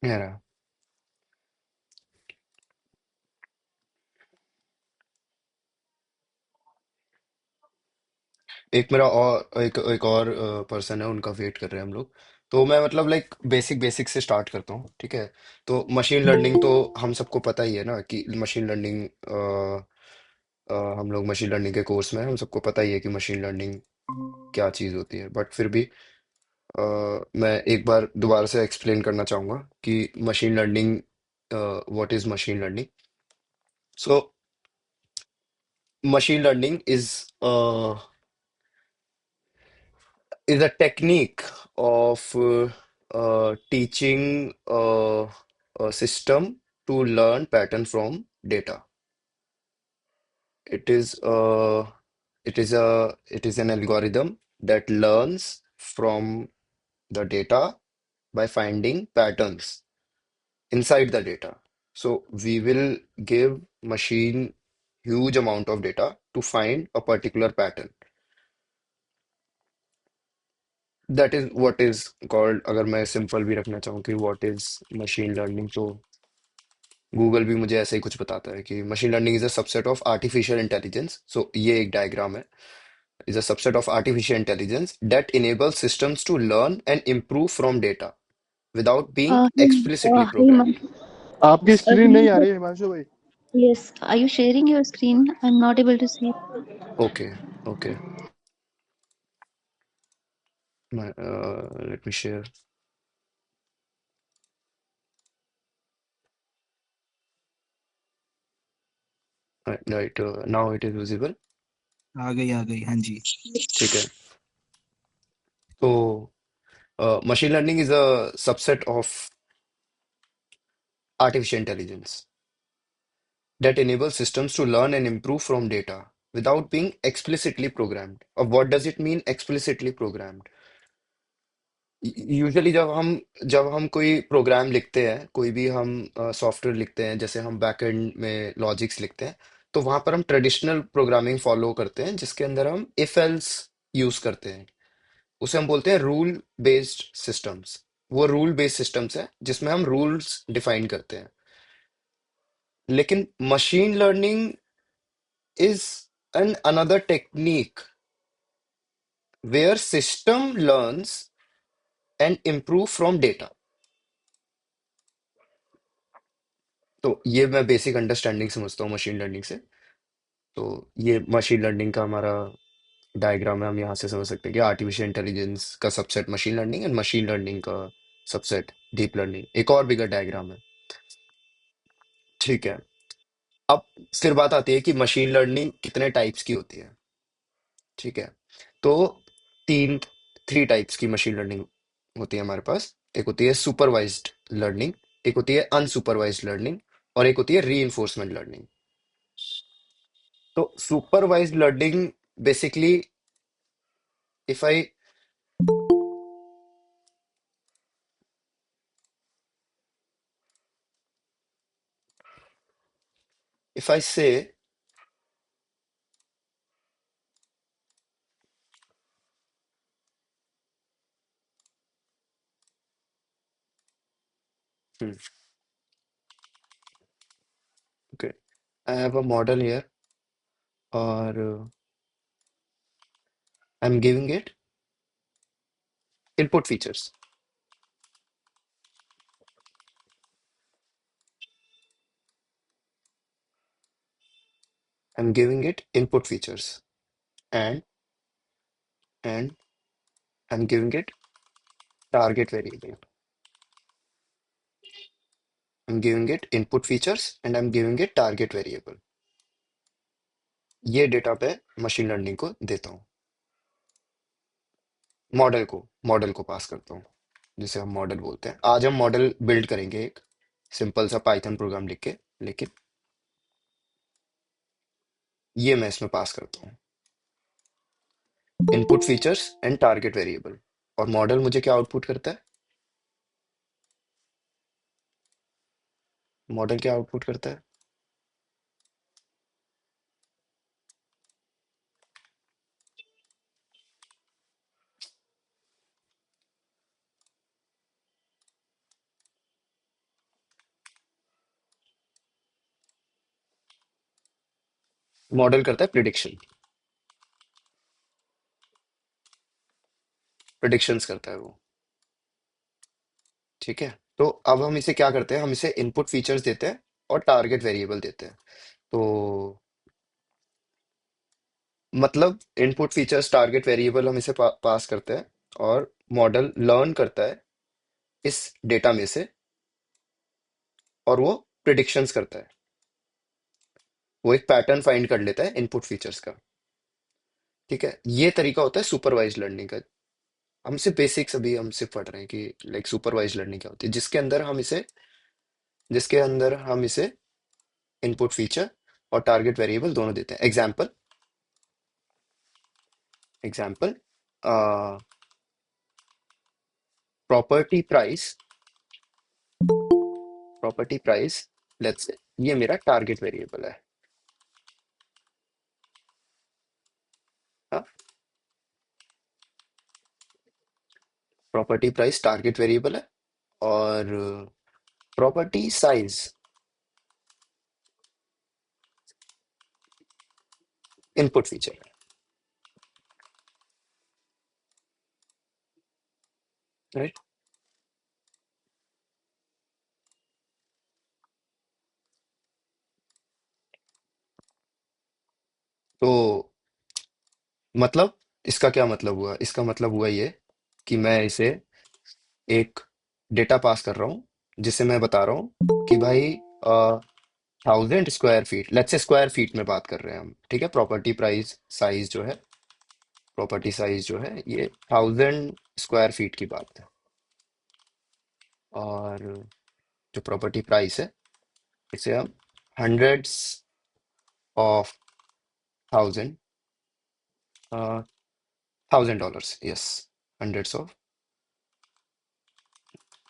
कह रहा एक मेरा और एक एक और पर्सन है, उनका वेट कर रहे हैं हम लोग। तो मैं मतलब लाइक बेसिक बेसिक से स्टार्ट करता हूँ, ठीक है। तो मशीन लर्निंग तो हम सबको पता ही है ना कि मशीन लर्निंग, हम लोग मशीन लर्निंग के कोर्स में हैं, हम सबको पता ही है कि मशीन लर्निंग क्या चीज़ होती है। बट फिर भी अ, मैं एक बार दोबारा से एक्सप्लेन करना चाहूँगा कि machine learning, what is machine learning. So machine learning is a technique of teaching a system to learn pattern from data. It is it is an algorithm that learns from the data by finding patterns inside the data. So we will give machine huge amount of data to find a particular pattern. That is what is called, अगर मैं simple भी रखना चाहूँ कि what is machine learning, तो Google भी मुझे ऐसे ही कुछ बताता है कि machine learning is a subset of artificial intelligence. So ये एक डायग्राम है। Is a subset of artificial intelligence that enable systems to learn and improve from data without being explicitly Hemant, programmed. आपकी स्क्रीन नहीं आ रही है हिमांशु भाई। yes, are you sharing your screen? I'm not able to see. Okay, okay, let me share. Right, now it is visible. आ गई हाँ जी। ठीक है। तो machine learning is a subset of artificial intelligence that enables systems to learn and improve from data without being explicitly programmed. अब what does it mean explicitly programmed? Usually जब हम कोई प्रोग्राम लिखते हैं, कोई भी हम सॉफ्टवेयर लिखते हैं, जैसे हम बैकएंड में लॉजिक्स लिखते हैं, तो वहां पर हम ट्रेडिशनल प्रोग्रामिंग फॉलो करते हैं जिसके अंदर हम इफ एल्स यूज करते हैं। उसे हम बोलते हैं रूल बेस्ड सिस्टम्स। वो रूल बेस्ड सिस्टम्स है जिसमें हम रूल्स डिफाइन करते हैं। लेकिन machine learning is another technique where system learns and improve from data। तो ये मैं बेसिक अंडरस्टैंडिंग समझता हूँ मशीन लर्निंग से। तो ये मशीन लर्निंग का हमारा डायग्राम है। हम यहाँ से समझ सकते हैं कि आर्टिफिशियल इंटेलिजेंस का subset machine learning and machine learning का सबसेट डीप लर्निंग। एक और बिगर डायग्राम है, ठीक है। अब फिर बात आती है कि मशीन लर्निंग कितने टाइप्स की होती है, ठीक है। तो तीन थ्री टाइप्स की मशीन लर्निंग होती है हमारे पास। एक होती है सुपरवाइज्ड लर्निंग, एक होती है अनसुपरवाइज्ड लर्निंग, और एक होती है रीइंफोर्समेंट लर्निंग। तो supervised learning basically, if I if I say okay, I have a model here और I am giving it input features. I am giving it input features and and I am giving it target variable. I'm giving it input features and I'm giving it target variable। ये data पे machine learning को देता हूँ। Model को पास करता हूँ, जिसे हम मॉडल बोलते हैं। आज हम मॉडल बिल्ड करेंगे एक सिंपल सा पाइथन प्रोग्राम लिख के, लेकिन ये मैं इसमें पास करता हूँ input features and target variable. और मॉडल मुझे क्या आउटपुट करता है? मॉडल क्या आउटपुट करता है? मॉडल करता है प्रिडिक्शन, प्रिडिक्शंस करता है वो। ठीक है, तो अब हम इसे क्या करते हैं, हम इसे इनपुट फीचर्स देते हैं और टारगेट वेरिएबल देते हैं। तो मतलब इनपुट फीचर्स टारगेट वेरिएबल हम इसे पास करते हैं, और मॉडल लर्न करता है इस डेटा में से, और वो प्रिडिक्शंस करता है। वो एक पैटर्न फाइंड कर लेता है इनपुट फीचर्स का। ठीक है, ये तरीका होता है सुपरवाइज लर्निंग का। हमसे बेसिक्स अभी हम सिर्फ पढ़ रहे हैं कि लाइक सुपरवाइज लर्निंग क्या होती है, जिसके अंदर हम इसे इनपुट फीचर और टारगेट वेरिएबल दोनों देते हैं। Example, example property price, property price, let's say ये मेरा टारगेट वेरिएबल है। हाँ, प्रॉपर्टी प्राइस टारगेट वेरिएबल है, और प्रॉपर्टी साइज इनपुट फीचर है। राइट, तो मतलब इसका क्या मतलब हुआ, इसका मतलब हुआ ये कि मैं इसे एक डेटा पास कर रहा हूँ, जिसे मैं बता रहा हूँ कि भाई 1000 square feet, let's say square feet में बात कर रहे हैं हम। ठीक है, प्रॉपर्टी प्राइस साइज जो है, प्रॉपर्टी साइज जो है ये 1000 स्क्वायर फीट की बात है। और जो प्रॉपर्टी प्राइस है, इसे हम hundreds of thousand, $1000, yes, hundreds of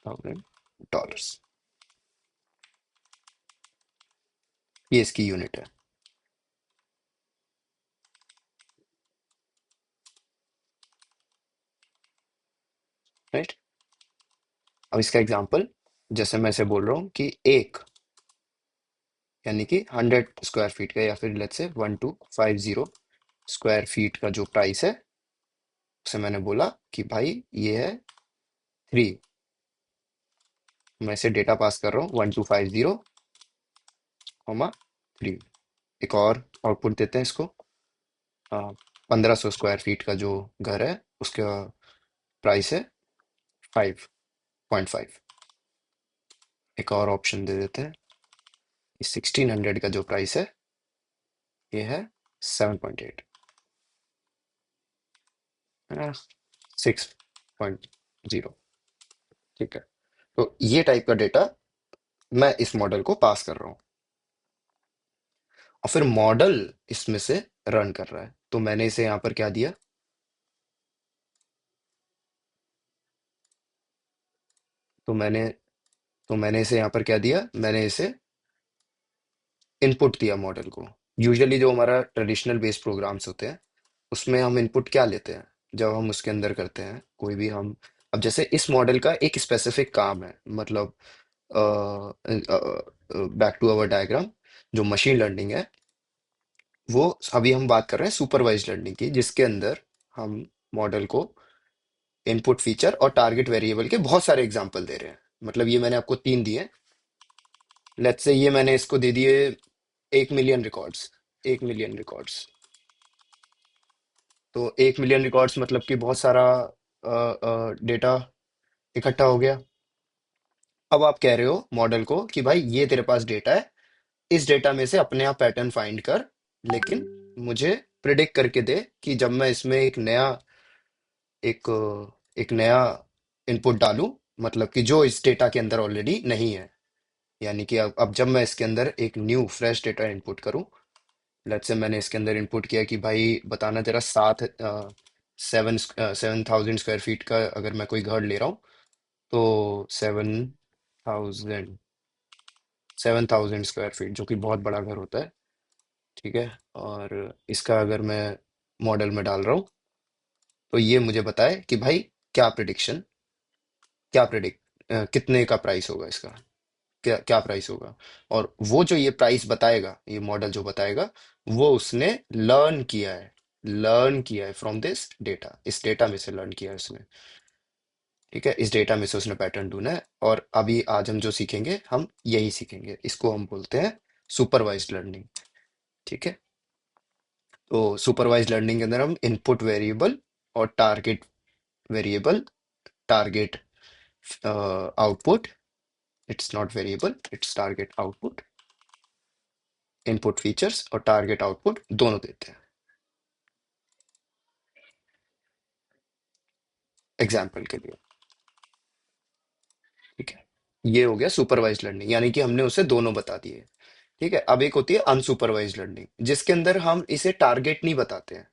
$1000, ये इसकी यूनिट है। राइट, अब इसका एग्जांपल, जैसे मैं इसे बोल रहा हूँ कि एक, यानी कि 100 स्क्वायर फीट का, या फिर लेट्स से 1250 स्क्वायर फीट का जो प्राइस है, उसे मैंने बोला कि भाई ये है 3। मैं इसे डेटा पास कर रहा हूँ 1250, 3। एक और आउटपुट देते हैं इसको, 1500 स्क्वायर फीट का जो घर है उसका प्राइस है 5.5। एक और ऑप्शन दे देते हैं, 1600 का जो प्राइस है ये है 7.8, 6.0। ठीक है, तो ये टाइप का डेटा मैं इस मॉडल को पास कर रहा हूँ, और फिर मॉडल इसमें से रन कर रहा है। तो मैंने इसे यहाँ पर क्या दिया, तो मैंने तो मैंने इसे यहाँ पर क्या दिया, मैंने इसे इनपुट दिया मॉडल को। यूजुअली जो हमारा ट्रेडिशनल बेस्ड प्रोग्राम्स होते हैं, उसमें हम इनपुट क्या लेते हैं, जब हम उसके अंदर करते हैं कोई भी हम, अब जैसे इस मॉडल का एक स्पेसिफिक काम है, मतलब बैक टू अवर डायग्राम, जो मशीन लर्निंग है, वो अभी हम बात कर रहे हैं सुपरवाइज लर्निंग की, जिसके अंदर हम मॉडल को इनपुट फीचर और टारगेट वेरिएबल के बहुत सारे एग्जांपल दे रहे हैं। मतलब ये मैंने आपको 3 दिए। लेट्स से ये मैंने इसको दे दिए 1 मिलियन रिकॉर्ड्स, 1 मिलियन रिकॉर्ड्स। तो 1 मिलियन रिकॉर्ड्स मतलब कि बहुत सारा डेटा इकट्ठा हो गया। अब आप कह रहे हो मॉडल को कि भाई ये तेरे पास डेटा है, इस डेटा में से अपने आप पैटर्न फाइंड कर, लेकिन मुझे प्रिडिक्ट करके दे कि जब मैं इसमें एक एक नया इनपुट डालूं, मतलब कि जो इस डेटा के अंदर ऑलरेडी नहीं है, यानी कि अब जब मैं इसके अंदर एक न्यू फ्रेश डेटा इनपुट करूं, लेट्स से मैंने इसके अंदर इनपुट किया कि भाई बताना तेरा 7,000 स्क्वायर फीट का अगर मैं कोई घर ले रहा हूँ, तो 7,000 स्क्वायर फीट, जो कि बहुत बड़ा घर होता है। ठीक है, और इसका अगर मैं मॉडल में डाल रहा हूँ, तो ये मुझे बताए कि भाई क्या प्रिडिक्शन, क्या प्रिडिक्ट कितने का प्राइस होगा इसका, क्या क्या प्राइस होगा। और वो जो ये प्राइस बताएगा, ये मॉडल जो बताएगा, वो उसने लर्न किया है फ्रॉम दिस डेटा, इस डेटा में से लर्न किया है उसने। ठीक है, इस डेटा में से उसने पैटर्न ढूंढा है, और अभी आज हम जो सीखेंगे हम यही सीखेंगे, इसको हम बोलते हैं सुपरवाइज्ड लर्निंग। ठीक है, तो सुपरवाइज्ड लर्निंग के अंदर हम इनपुट वेरिएबल और target variable, target output, it's not variable, it's target output, input features और टारगेट आउटपुट दोनों देते हैं एग्जाम्पल के लिए। ठीक है, ये हो गया सुपरवाइज्ड लर्निंग, यानी कि हमने उसे दोनों बता दिए। ठीक है, अब एक होती है अनसुपरवाइज्ड लर्निंग, जिसके अंदर हम इसे टारगेट नहीं बताते हैं।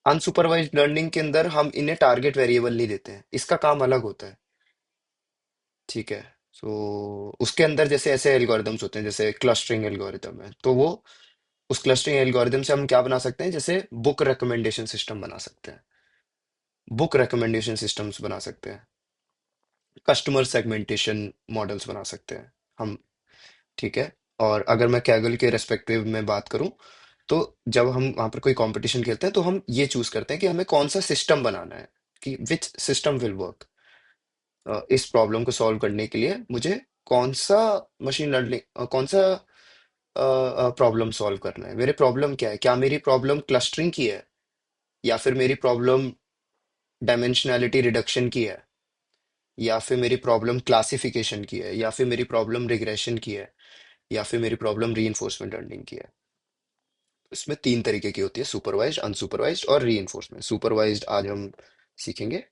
अनसुपरवाइज्ड लर्निंग के अंदर हम इन्हें टारगेट वेरिएबल नहीं देते हैं, इसका काम अलग होता है। ठीक है, तो उसके अंदर जैसे ऐसे एल्गोरिदम्स होते हैं, जैसे क्लस्टरिंग एल्गोरिदम है, तो वो उस क्लस्टरिंग एल्गोरिदम से हम क्या बना सकते हैं, जैसे बुक रिकमेंडेशन सिस्टम बना सकते हैं, बुक रिकमेंडेशन सिस्टम्स बना सकते हैं, कस्टमर सेगमेंटेशन मॉडल्स बना सकते हैं हम। ठीक है, और अगर मैं कैगल के रेस्पेक्टिव में बात करूं, तो जब हम वहां पर कोई कंपटीशन खेलते हैं तो हम ये चूज करते हैं कि हमें कौन सा सिस्टम बनाना है, कि विच सिस्टम विल वर्क। इस प्रॉब्लम को सॉल्व करने के लिए मुझे कौन सा मशीन लर्निंग, कौन सा प्रॉब्लम सॉल्व करना है, मेरे प्रॉब्लम क्या है, क्या मेरी प्रॉब्लम क्लस्टरिंग की है, या फिर मेरी प्रॉब्लम डायमेंशनैलिटी रिडक्शन की है, या फिर मेरी प्रॉब्लम क्लासिफिकेशन की है, या फिर मेरी प्रॉब्लम रिग्रेशन की है, या फिर मेरी प्रॉब्लम रीइंफोर्समेंट लर्निंग की है। इसमें तीन तरीके की होती है, सुपरवाइज्ड, अनसुपरवाइज्ड और रीइंफोर्समेंट। सुपरवाइज्ड आज हम सीखेंगे।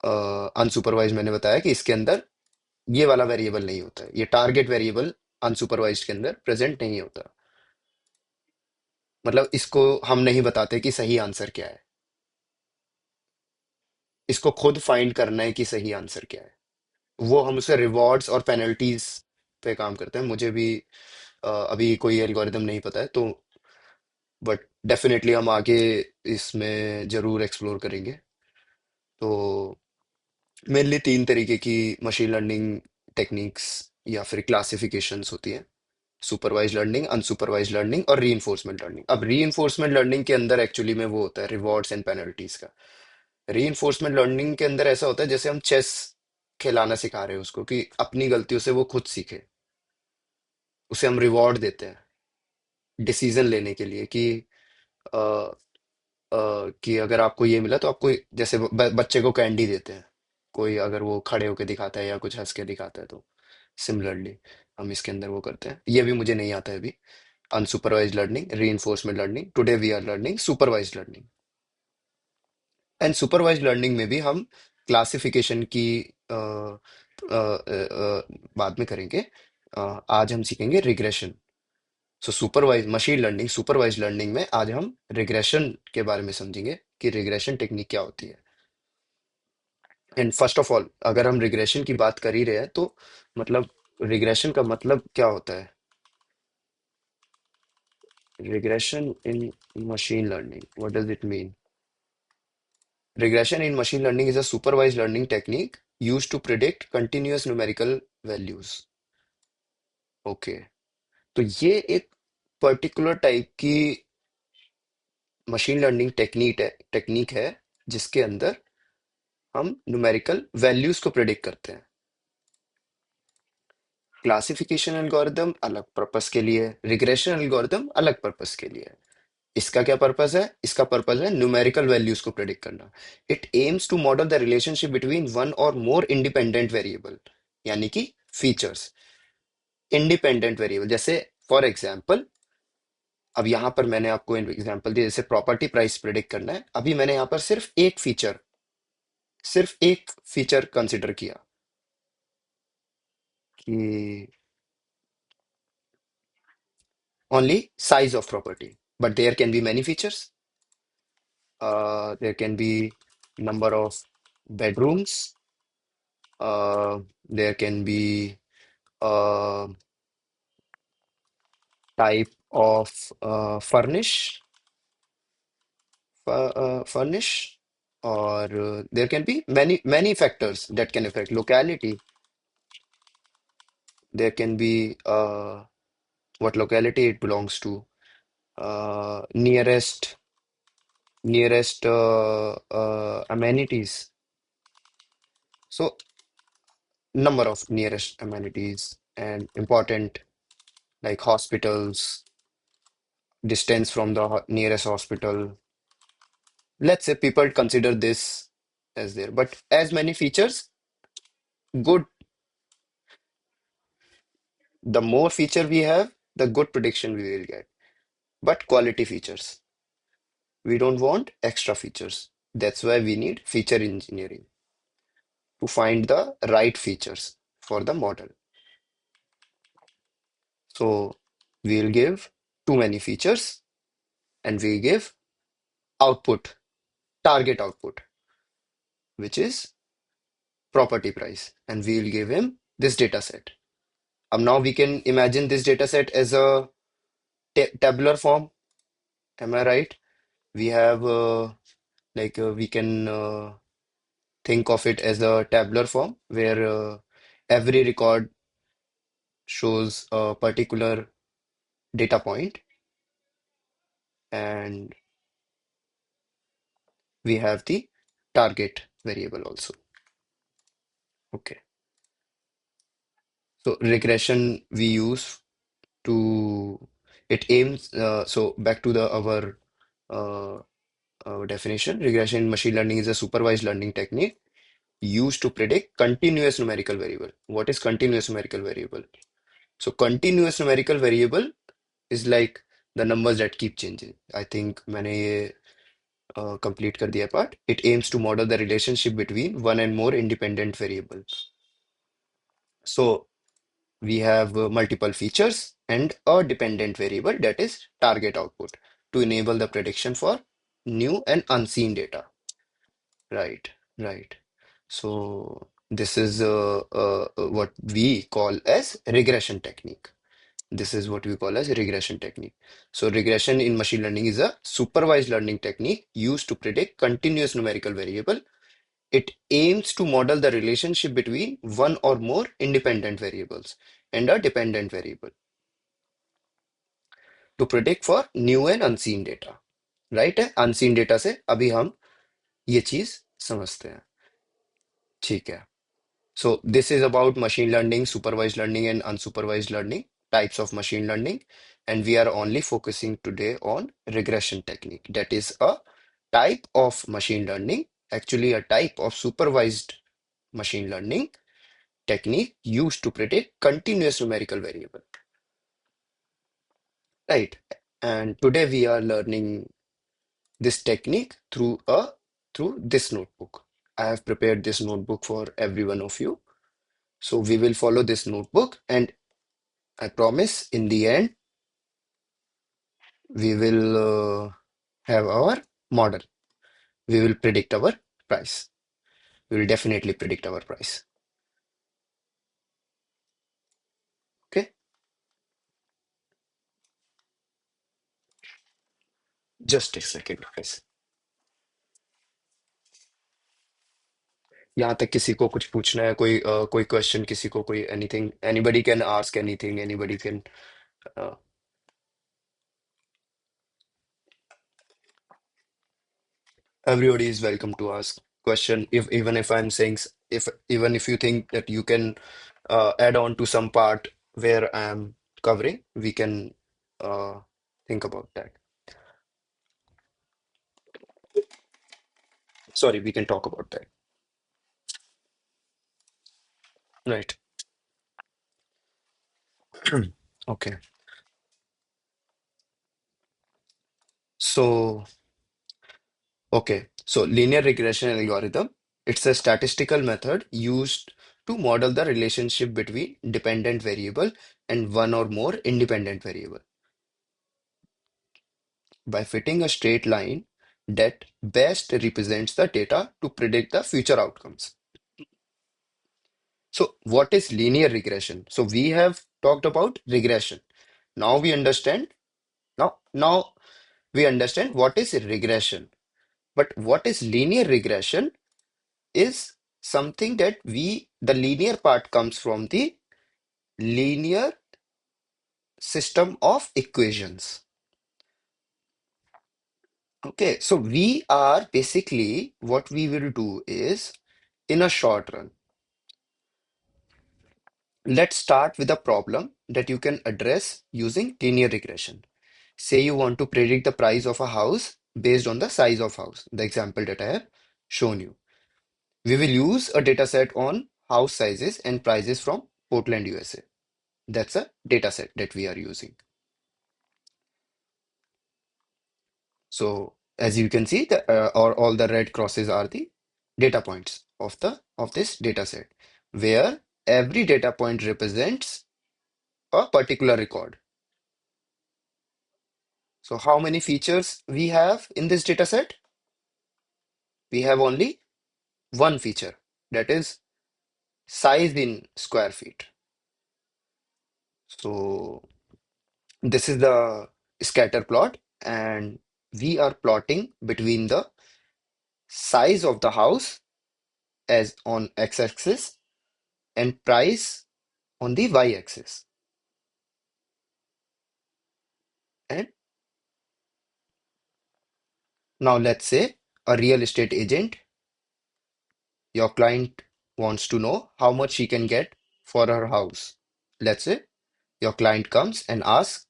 अनसुपरवाइज्ड मैंने बताया कि इसके अंदर ये वाला वेरिएबल नहीं होता है, ये टारगेट वेरिएबल अनसुपरवाइज्ड के अंदर प्रेजेंट नहीं होता। मतलब इसको हम नहीं बताते कि सही आंसर क्या है, इसको खुद फाइंड करना है कि सही आंसर क्या है। वो हम उसे रिवॉर्ड्स और पेनल्टीज पे काम करते हैं। मुझे भी अभी कोई एल्गोरिदम नहीं पता है, तो बट डेफिनेटली हम आगे इसमें जरूर एक्सप्लोर करेंगे। तो मेनली तीन तरीके की मशीन लर्निंग टेक्निक्स या फिर क्लासिफिकेशंस होती हैं, सुपरवाइज लर्निंग, अनसुपरवाइज लर्निंग और रीइंफोर्समेंट लर्निंग। अब रीइंफोर्समेंट लर्निंग के अंदर एक्चुअली में वो होता है रिवॉर्ड्स एंड पेनल्टीज का। रीइंफोर्समेंट लर्निंग के अंदर ऐसा होता है जैसे हम चेस खिलाना सिखा रहे हैं उसको, कि अपनी गलतियों से वो खुद सीखे, उसे हम रिवॉर्ड देते हैं डिसीजन लेने के लिए, कि अ, कि अगर आपको ये मिला तो आपको, जैसे बच्चे को कैंडी देते हैं, कोई अगर वो खड़े होके दिखाता है या कुछ हंस के दिखाता है, तो सिमिलरली हम इसके अंदर वो करते हैं। ये भी मुझे नहीं आता है अभी। Unsupervised learning, reinforcement learning, today we are learning supervised learning. And supervised learning में भी हम क्लासिफिकेशन की बाद में करेंगे। आज हम सीखेंगे regression. So supervise machine learning, supervise learning में आज हम रिग्रेशन के बारे में समझेंगे कि रिग्रेशन टेक्निक क्या होती है। एंड फर्स्ट ऑफ ऑल, अगर हम रिग्रेशन की बात कर ही रहे हैं, तो मतलब रिग्रेशन का मतलब क्या होता है? Regression in machine learning, what does it mean? Regression in machine learning is a supervised learning technique used to predict continuous numerical values. Okay, तो ये एक पर्टिकुलर टाइप की मशीन लर्निंग टेक्निक है जिसके अंदर हम न्यूमेरिकल वैल्यूज को predict करते हैं। क्लासिफिकेशन एल्गोरिदम अलग पर्पस के लिए है, रिग्रेशन एल्गोरिदम अलग पर्पस के लिए है। इसका क्या पर्पस है? इसका पर्पस है न्यूमेरिकल वैल्यूज को प्रेडिक्ट करना। It aims to model the relationship between one और मोर इंडिपेंडेंट वेरिएबल, यानी कि फीचर्स। इंडिपेंडेंट वेरिएबल जैसे, फॉर एग्जांपल, अब यहां पर मैंने आपको एग्जांपल दिया, जैसे प्रॉपर्टी प्राइस प्रेडिक्ट करना है, अभी मैंने यहां पर सिर्फ एक फीचर कंसिडर किया कि only size of property, but there can be many features. There can be number of bedrooms, there can be a type of furnish, or there can be many factors that can affect locality. There can be what locality it belongs to, nearest amenities. So number of nearest amenities and important like hospitals, distance from the nearest hospital. Let's say people consider this as there, but as many features, good, the more feature we have, the good prediction we will get. But quality features. We don't want extra features. That's why we need feature engineering to find the right features for the model. So we'll give too many features and we give output, target output, which is property price. And we'll give him this data set. Now we can imagine this data set as a tabular form. Am I right? We have we can think of it as a tabular form where every record shows a particular data point, and we have the target variable also. Okay. So regression we use to it aims so back to the uh, our definition. Regression in machine learning is a supervised learning technique used to predict continuous numerical variable. What is continuous numerical variable? So continuous numerical variable is like the numbers that keep changing. I think मैंने ये complete कर दिया part. It aims to model the relationship between one and more independent variables. So we have multiple features and a dependent variable, that is target output, to enable the prediction for new and unseen data. Right, right. So this is what we call as regression technique. This is what we call as regression technique. So regression in machine learning is a supervised learning technique used to predict continuous numerical variable. It aims to model the relationship between one or more independent variables and a dependent variable to predict for new and unseen data. Right है, unseen data से अभी हम ये चीज समझते हैं. ठीक है. So this is about machine learning, supervised learning, and unsupervised learning, types of machine learning. And we are only focusing today on regression technique. That is a type of machine learning, actually a type of supervised machine learning technique used to predict continuous numerical variable. Right. And today we are learning this technique through this notebook. I have prepared this notebook for every one of you. So we will follow this notebook, and I promise in the end, we will have our model. We will predict our price. We will definitely predict our price. Okay. Just a second, guys. यहाँ तक किसी को कुछ पूछना है, कोई question, किसी को कोई anything, anybody can ask anything, anybody can everybody is welcome to ask question. If even if I'm saying if even if you think that you can add on to some part where I am covering, we can think about that. Sorry, we can talk about that. Right. Okay. So, okay. So linear regression algorithm, it's a statistical method used to model the relationship between dependent variable and one or more independent variable by fitting a straight line that best represents the data to predict the future outcomes. So, what is linear regression? So, we have talked about regression. Now we understand. Now we understand what is regression. But what is linear regression is something that the linear part comes from the linear system of equations. Okay, so we are basically what we will do is in a short run. Let's start with a problem that you can address using linear regression. Say you want to predict the price of a house based on the size of house, the example that I have shown you. We will use a data set on house sizes and prices from Portland, USA. That's a data set that we are using. So as you can see, or all the red crosses are the data points of this data set, where every data point represents a particular record. So how many features we have in this data set? We have only one feature, that is size in square feet. So this is the scatter plot, and we are plotting between the size of the house as on x-axis and price on the y-axis. And now let's say a real estate agent, your client wants to know how much she can get for her house. Let's say your client comes and asks,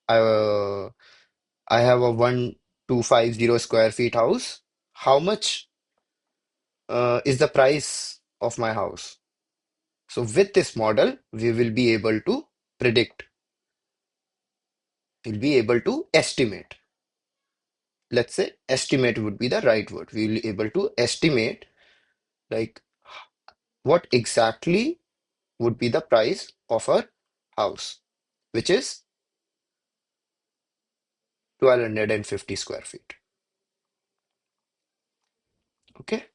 uh, I have a 1250 square feet house. How much is the price of my house? So with this model, we will be able to predict, we'll be able to estimate. Let's say estimate would be the right word. We will be able to estimate like what exactly would be the price of our house, which is 1250 square feet. Okay.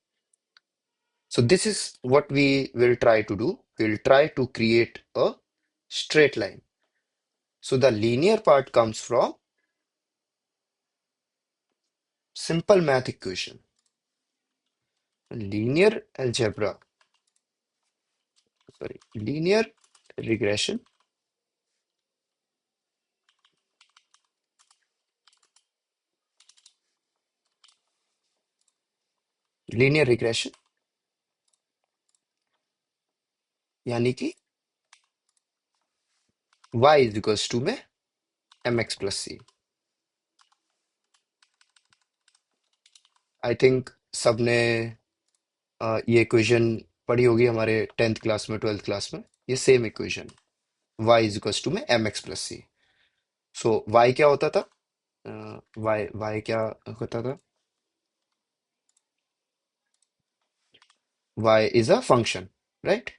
So this is what we will try to do. We'll try to create a straight line. So the linear part comes from simple math equation. Linear algebra, sorry, linear regression. Linear regression यानी कि y is equals to में mx plus c. I think सबने ये equation पढ़ी होगी हमारे 10th class में 12th class में. ये same equation y is equals to में mx plus c. सो y क्या होता था? y क्या होता था? Y is a function, right?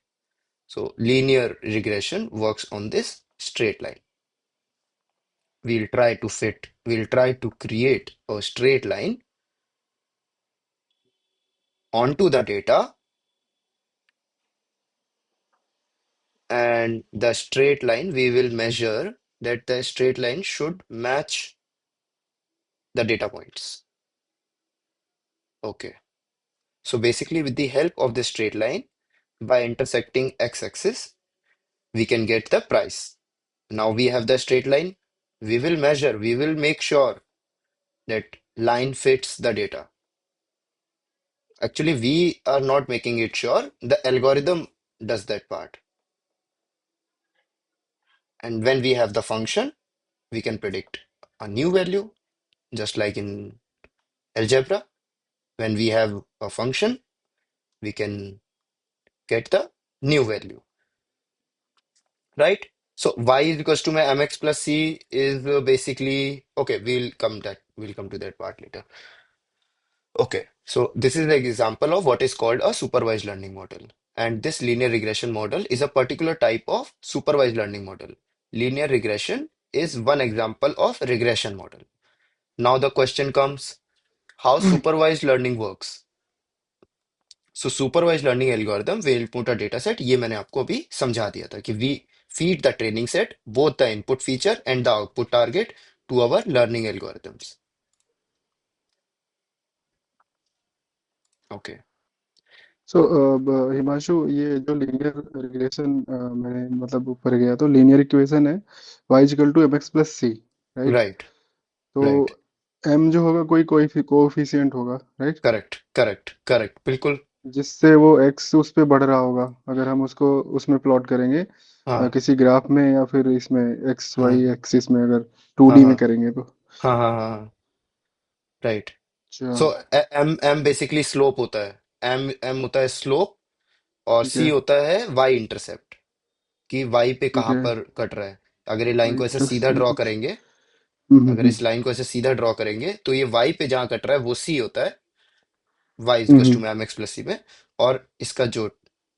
So linear regression works on this straight line. We'll try to create a straight line onto the data, and the straight line we will measure that the straight line should match the data points. Okay. So basically with the help of the straight line, by intersecting x-axis, we can get the price. Now we have the straight line. We will measure, we will make sure that line fits the data. Actually, we are not making it sure. The algorithm does that part. And when we have the function, we can predict a new value, just like in algebra. When we have a function, we can get the new value, right? So y is equals to my mx plus c is basically okay. We'll come to that part later. Okay, so this is the example of what is called a supervised learning model. And this linear regression model is a particular type of supervised learning model. Linear regression is one example of regression model. Now the question comes, how supervised learning works? So supervised learning algorithm will put a data set. ये मैंने आपको अभी समझा दिया था कि we feed the training set, both the input feature and the output target to our learning algorithms. Okay. सो हिमांशु, ये जो लीनियर रिलेशन मैंने मतलब ऊपर गया तो लीनियर इक्वेशन है y equal to mx plus C, right? Right. तो राइट। m जो होगा कोई कोफिशिएंट होगा, राइट? करेक्ट करेक्ट करेक्ट, बिल्कुल। जिससे वो x उस पे बढ़ रहा होगा, अगर हम उसको उसमें प्लॉट करेंगे हाँ किसी ग्राफ में, या फिर इसमें एक्स वाई हाँ एक्सिस में अगर हाँ 2D में हाँ करेंगे तो। हाँ हाँ हाँ। राइट। अच्छा। सो एम एम बेसिकली स्लोप होता है। एम एम होता है स्लोप, और ठीक सी है। होता है वाई इंटरसेप्ट, कि वाई पे ठीक कहाँ है। पर कट रहा है। अगर ये लाइन वाई को ऐसे प्लस सीधा ड्रॉ एमएक्स। करेंगे, हम्म अगर हम्म इस लाइन को ऐसे सीधा ड्रॉ करेंगे तो ये वाई पे जहाँ कट रहा है वो सी होता है, वाई इज टू हम्म, में एम एक्स प्लस सी में। और इसका जो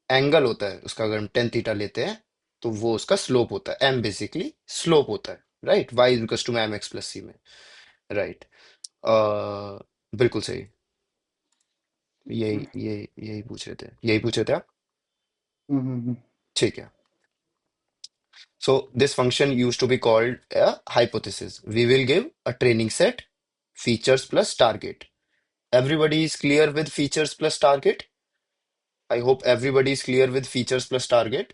एंगल होता है उसका अगर हम टेन थीटा लेते हैं तो वो उसका स्लोप होता है। एम बेसिकली स्लोप होता है, राइट, वाई इज टू में एम एक्स प्लस सी में। राइट। बिल्कुल सही। यही पूछ रहे थे, यही पूछ रहे थे आप। हम्म। ठीक है। So this function used to be called a hypothesis. We will give a training set, features plus target. Everybody is clear with features plus target? I hope everybody is clear with features plus target.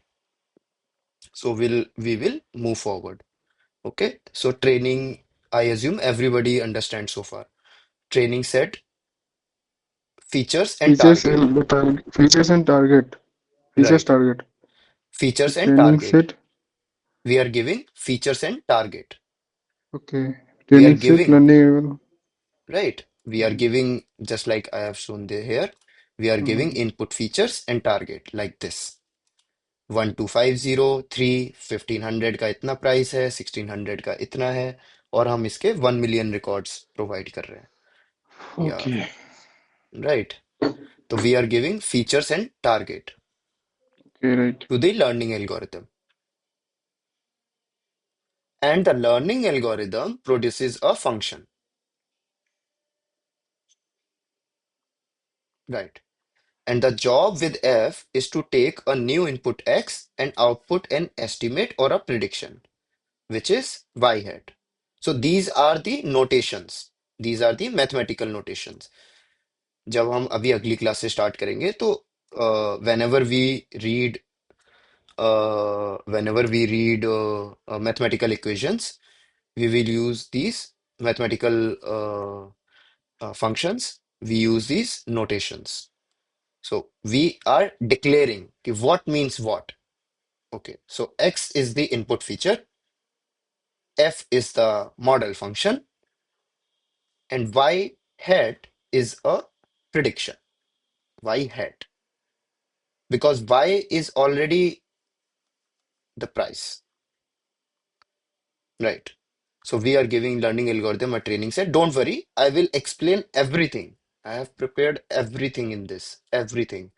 So we will move forward. Okay. So training, I assume everybody understands so far. Training set, features and features target. And target, features and target, features Right. Target. Features and training target. Set. We are giving features and target. Okay. We are training set giving, learning. right? We are giving, just like I have shown there here, we are giving input features and target like this. 1250 1500 का इतना price है, 1600 का इतना है, और हम इसके 1 million records provide कर रहे हैं, या ओके। राइट। तो we are giving features and target okay, right. To the learning algorithm, and the learning algorithm produces a function, right? And the job with f is to take a new input x and output an estimate or a prediction, which is y hat. So these are the notations. These are the mathematical notations. जब हम अभी अगली class से start करेंगे तो whenever we read whenever we read mathematical equations, we will use these mathematical functions. We use these notations. So we are declaring कि what means what. Okay, so x is the input feature, f is the model function, and y hat is a prediction. Y hat, because y is already the price, right? So we are giving learning algorithm a training set. Don't worry, I will explain everything. I have prepared everything in this. Everything.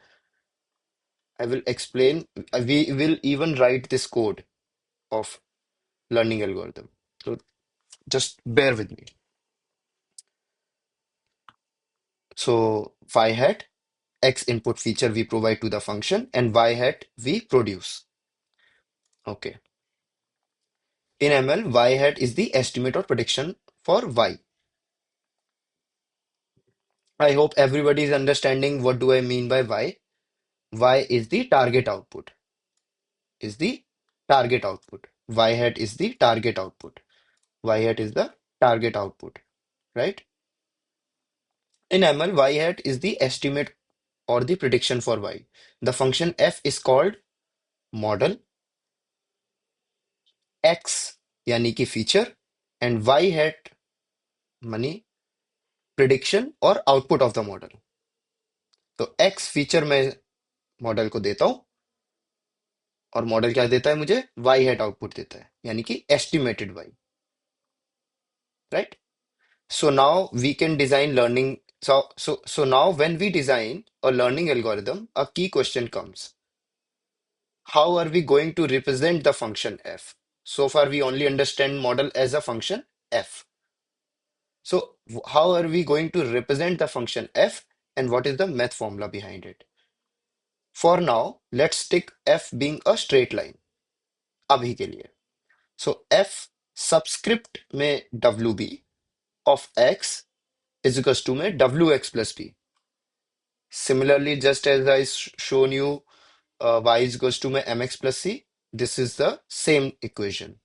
I will explain. We will even write this code of learning algorithm. So just bear with me. So phi hat, x input feature we provide to the function, and y hat we produce. Okay. In ML, y hat is the estimate or prediction for y. I hope everybody is understanding what do I mean by y. Y is the target output. Is the target output. Y hat is the target output. Y hat is the target output, right? In ML, y hat is the estimate or the prediction for y. The function f is called model, x यानी कि feature, and y hat मानी prediction और output of the model. तो x feature मैं model को देता हूं, और मॉडल क्या देता है मुझे, y hat आउटपुट देता है, यानी कि estimated y, right? So now we can design learning. So now when we design a learning algorithm, a key question comes. How are we going to represent the function f? So far we only understand model as a function f. So how are we going to represent the function f, and what is the math formula behind it? For now, let's take f being a straight line. अभी के लिए. So f subscript में wb of x is equals to में wx plus b. Similarly, just as I shown you y is equals to my mx plus c, this is the same equation.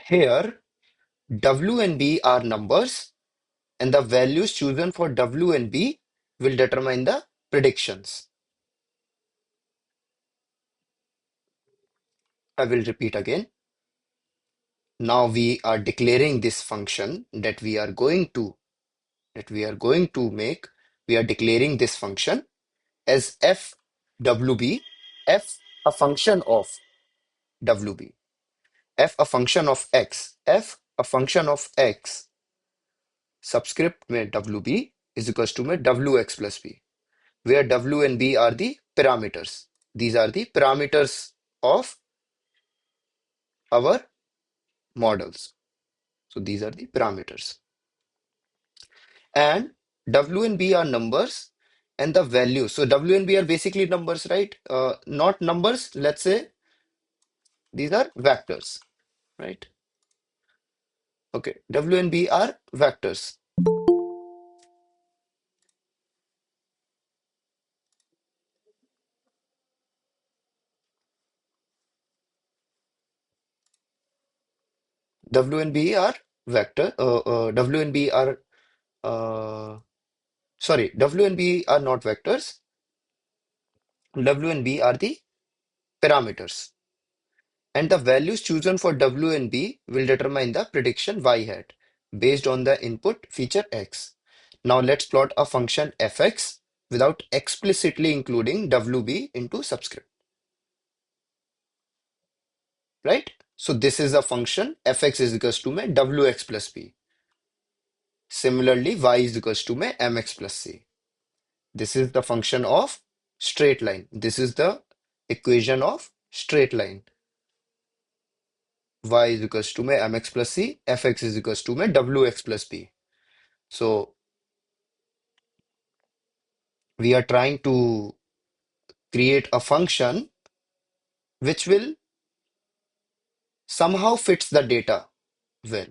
Here, w and b are numbers, and the values chosen for w and b will determine the predictions. I will repeat again. Now we are declaring this function that we are going to make. We are declaring this function as fwb, f a function of wb, f a function of x, f a function of x, subscript में wb is equals to में wx plus b, where w and b are the parameters. These are the parameters of our models. So these are the parameters. And w and b are numbers, and the values. So w and b are basically numbers, right? Not numbers. Let's say these are vectors, right? Okay, w and b are vectors. W and B are vector. W and B are sorry. W and B are not vectors. W and B are the parameters, and the values chosen for W and B will determine the prediction y hat based on the input feature x. Now let's plot a function fx without explicitly including wb into subscript, right? So this is a function fx is equals to my wx plus b. Similarly, y is equals to my mx plus c. This is the function of straight line. This is the equation of straight line. Y is equals to my mx plus c, fx is equals to my wx plus b. So we are trying to create a function which will somehow fits the data well.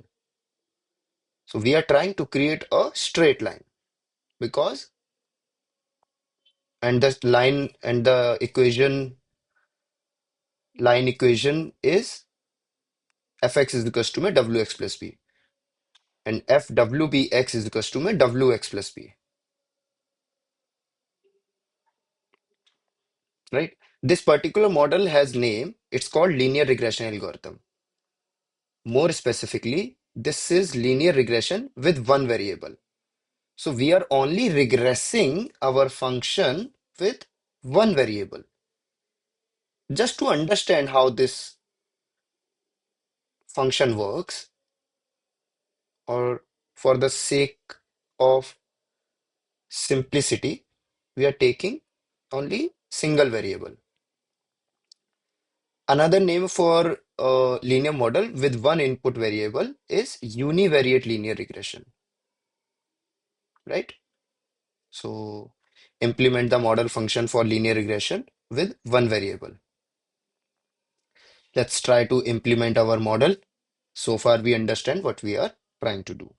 So we are trying to create a straight line because and the line and the equation line equation is fx is equals to my wx plus b, and fwbx is equals to my wx plus b, right? This particular model has name. It's called linear regression algorithm. More specifically, this is linear regression with one variable. So we are only regressing our function with one variable. Just to understand how this function works, or for the sake of simplicity, we are taking only single variable. Another name for a linear model with one input variable is univariate linear regression, right? So implement the model function for linear regression with one variable. Let's try to implement our model. So far, we understand what we are trying to do.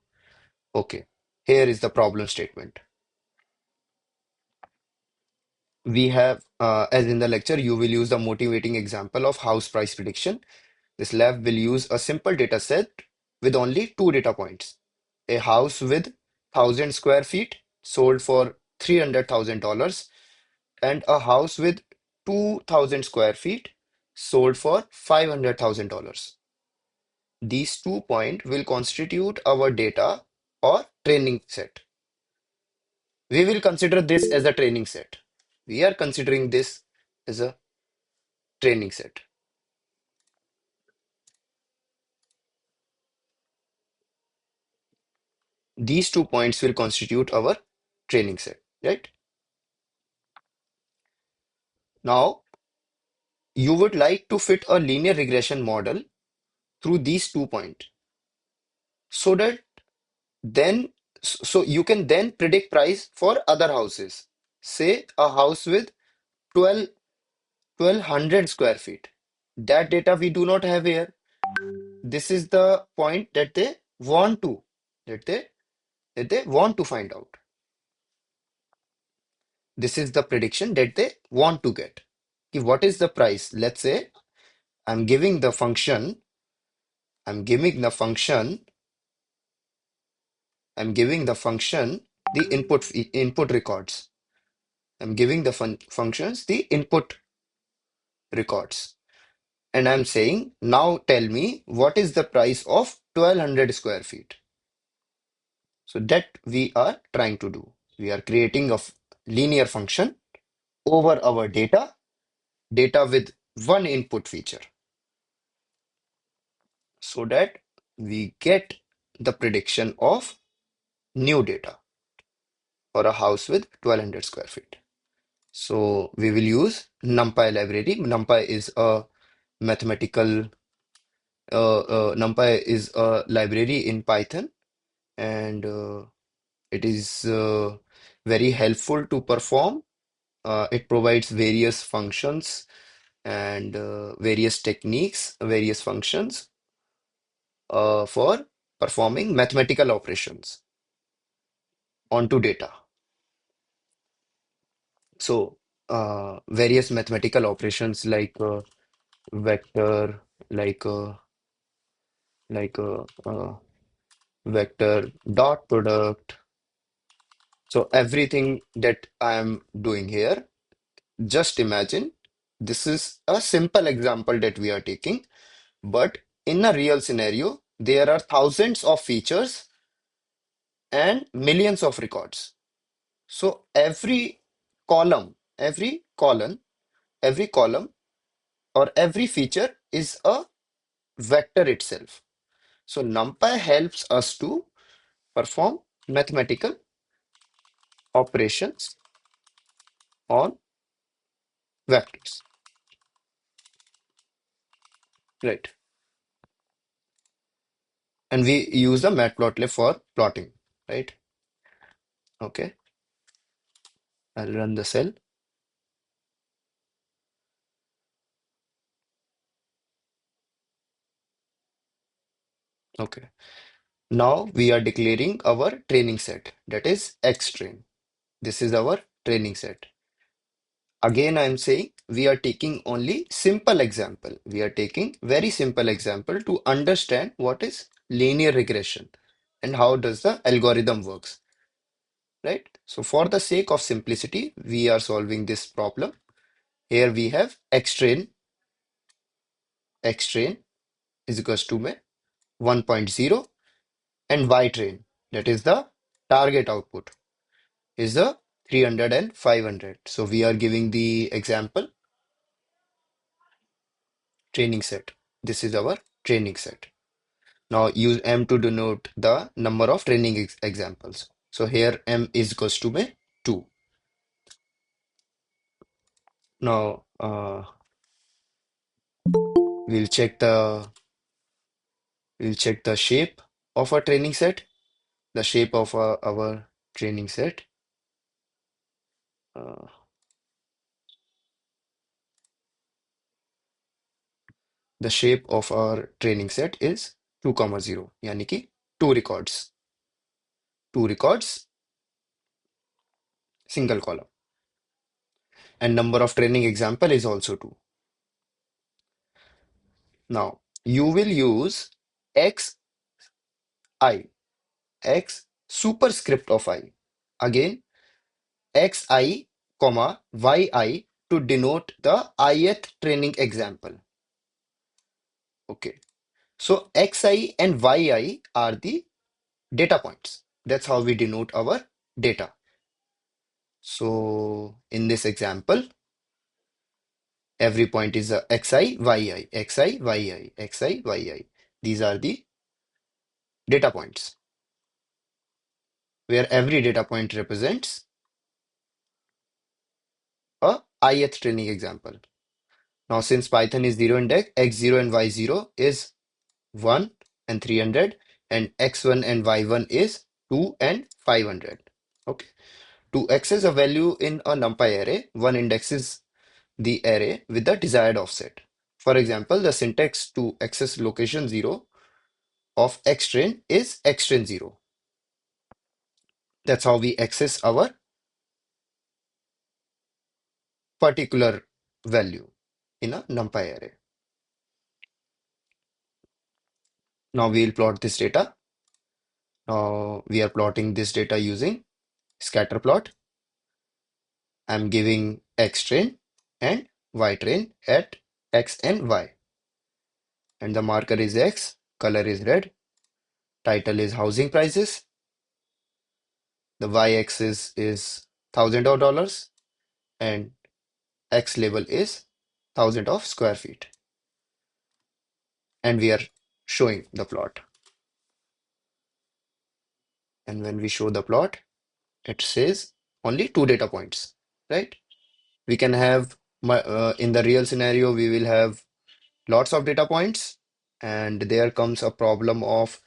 Okay, here is the problem statement. We have, as in the lecture, you will use the motivating example of house price prediction. This lab will use a simple data set with only two data points. A house with 1,000 square feet sold for $300,000, and a house with 2,000 square feet sold for $500,000. These 2 points will constitute our data or training set. We will consider this as a training set. We are considering this as a training set. These 2 points will constitute our training set, right? Now, you would like to fit a linear regression model through these 2 points so that then so you can then predict price for other houses. Say a house with 12 1,200 square feet. That data we do not have here. This is the point that they want to that they want to find out. This is the prediction that they want to get. What is the price? Let's say I'm giving the function, I'm giving the function, I'm giving the function the input records. I'm giving the functions the input records. And I'm saying, now tell me what is the price of 1200 square feet. So that we are trying to do. We are creating a linear function over our data with one input feature, so that we get the prediction of new data for a house with 1200 square feet. So we will use NumPy library. Mathematical, NumPy is a library in Python, and it is very helpful to perform. It provides various functions and various techniques, various functions for performing mathematical operations onto data. So, various mathematical operations like vector, like uh, like vector dot product. So everything that I am doing here, just imagine this is a simple example that we are taking, but in a real scenario, there are thousands of features and millions of records. So column, every column, every column or every feature is a vector itself. So NumPy helps us to perform mathematical operations on vectors, right? And we use the matplotlib for plotting, right? Okay, I'll run the cell. Okay, now we are declaring our training set, that is xtrain. This is our training set. Again, I'm saying we are taking only simple example. We are taking very simple example to understand what is linear regression and how does the algorithm works, right? So for the sake of simplicity, we are solving this problem. Here we have x train is equals to 1.0, and y train, that is the target output, is the 300 and 500. So we are giving the example training set. This is our training set. Now use M to denote the number of training examples. So here M is equals to 2. Now we'll check the shape of our training set. The shape of our training set. Uh, the shape of our training set is 2, 0, yani ki two records. Two records, single column. And number of training example is also 2. Now you will use xi, x superscript of I. Again, xi, comma, yi to denote the ith training example. Okay. So xi and yi are the data points. That's how we denote our data. So in this example, every point is a xi, yi, xi, yi, xi, yi. These are the data points, where every data point represents a ith training example. Now, since Python is zero index, x0 and y0 is 1 and 300, and x1 and y1 is 2 and 500. Okay. To access a value in a NumPy array, one indexes the array with the desired offset. For example, the syntax to access location 0 of xtrain is xtrain 0. That's how we access our particular value in a NumPy array. Now we'll plot this data. Now we are plotting this data using scatter plot. I'm giving X train and Y train at X and Y. And the marker is X, color is red, title is housing prices. The Y-axis is $1,000 and X label is 1,000 of square feet. And we are showing the plot. And when we show the plot, it says only 2 data points, right? We can have in the real scenario, we will have lots of data points, and there comes a problem of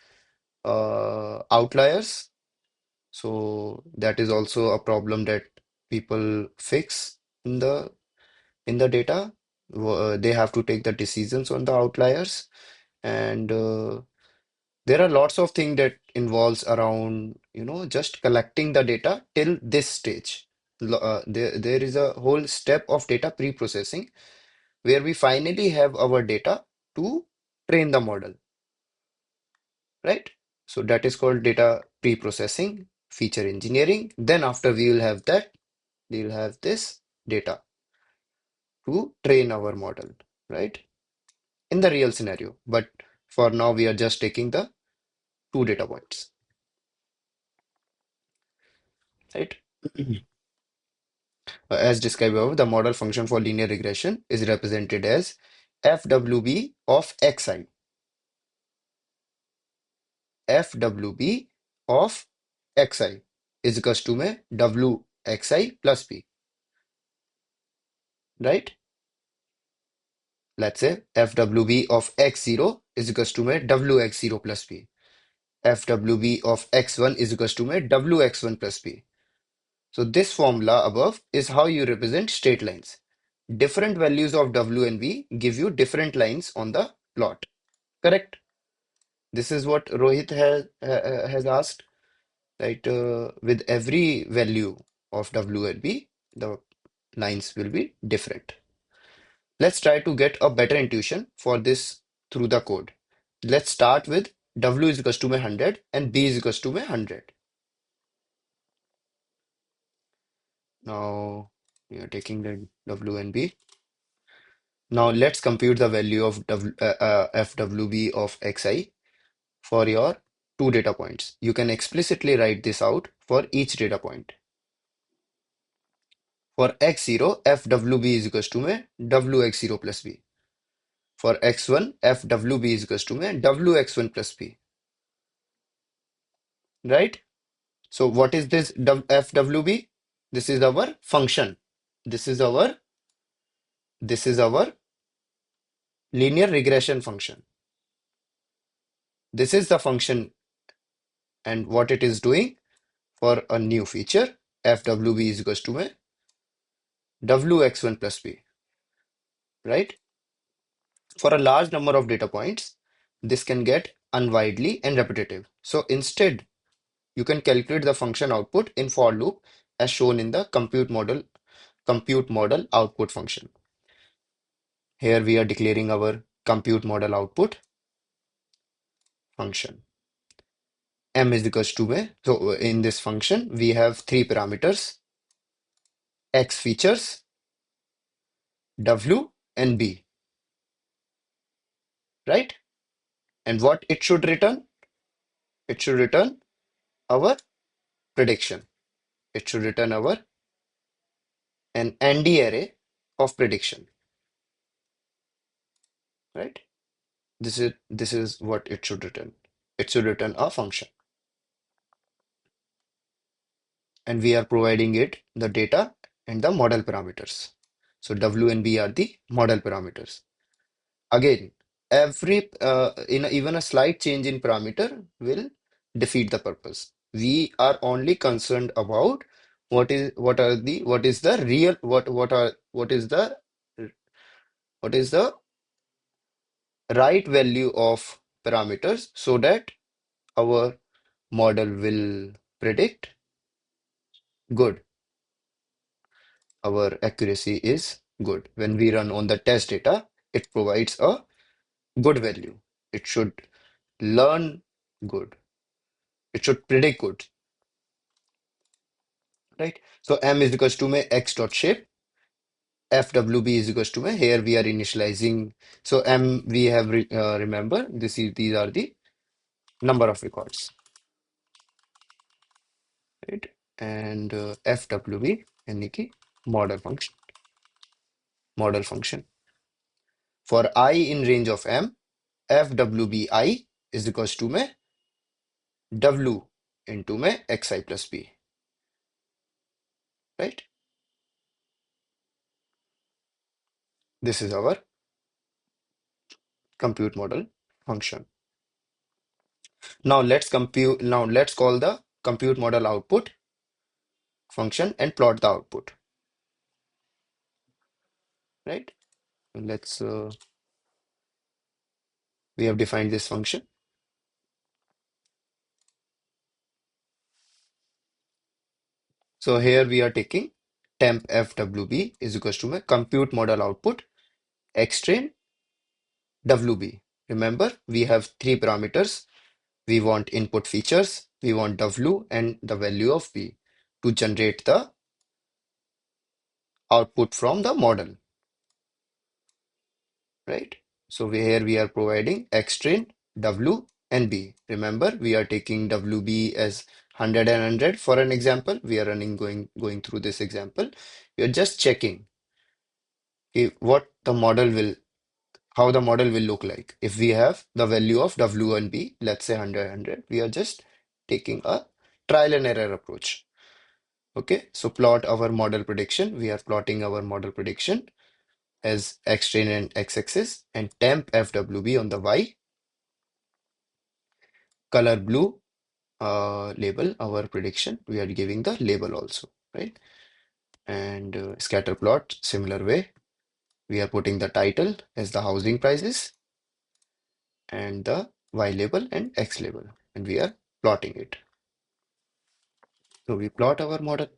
outliers. So that is also a problem that people fix in the data. They have to take the decisions on the outliers, and there are lots of things that involves around, just collecting the data till this stage. There is a whole step of data pre-processing where we finally have our data to train the model, right? So that is called data pre-processing, feature engineering. Then after we will have that, we will have this data to train our model, right? In the real scenario. But for now, we are just taking the 2 data points, right? As described above, the model function for linear regression is represented as FWB of xi. FWB of xi is equals to में WXI plus B, right? Let's say FWB of x0 is equals to में WX0 plus B. FWB of x1 is equals to में WX1 plus B. So this formula above is how you represent straight lines. Different values of W and V give you different lines on the plot. Correct? This is what Rohit has asked, right? With every value of W and V, the lines will be different. Let's try to get a better intuition for this through the code. Let's start with W is equals to 100 and B is equals to 100. Now we are taking the W and B. Now let's compute the value of FWB of xi for your 2 data points. You can explicitly write this out for each data point. For x0, FWB is equals to में WX0 plus B. For x1, FWB is equals to में WX1 plus B. Right? So what is this FWB? This is our function. This is our linear regression function. This is the function, and what it is doing for a new feature, FWB is equals to में WX1 plus B, right? For a large number of data points, this can get unwieldy and repetitive. So instead, you can calculate the function output in for loop as shown in the compute model output function. Here we are declaring our compute model output function. M is equals to में, so in this function, we have 3 parameters, X features, W and B, right? And what it should return? It should return our prediction. It should return our an ND array of prediction, right? This is what it should return. It should return a function, and we are providing it the data and the model parameters. So W and B are the model parameters. Again, even a slight change in parameter will defeat the purpose. We are only concerned about what is the real what is the right value of parameters so that our model will predict good. our accuracy is good. When we run on the test data, it provides a good value. It should learn good. It should predict good, right? So m is equals to my x dot shape, fwb is equals to my, here we are initializing. So m we have remember these are the number of records, right? And fwb यानी कि model function for I in range of m, fwbi is equals to my w into my xi plus b, right? This is our compute model function. Now let's call the compute model output function and plot the output, right? Let's we have defined this function. So here we are taking temp fwb is equals to my compute model output xtrain wb. Remember, we have three parameters. We want input features, we want w and the value of b to generate the output from the model, right? So here we are providing xtrain w and b. Remember, we are taking wb as 100 and 100 for an example. We are going through this example. We are just checking what the model will, how the model will look like. If we have the value of W and B, let's say 100, we are just taking a trial and error approach. Okay, so plot our model prediction. We are plotting our model prediction as x train and x-axis and temp FWB on the y. Color blue label our prediction. We are giving the label also, right? And scatter plot, similar way. We are putting the title as the housing prices and the Y label and X label, and we are plotting it. So we plot our model.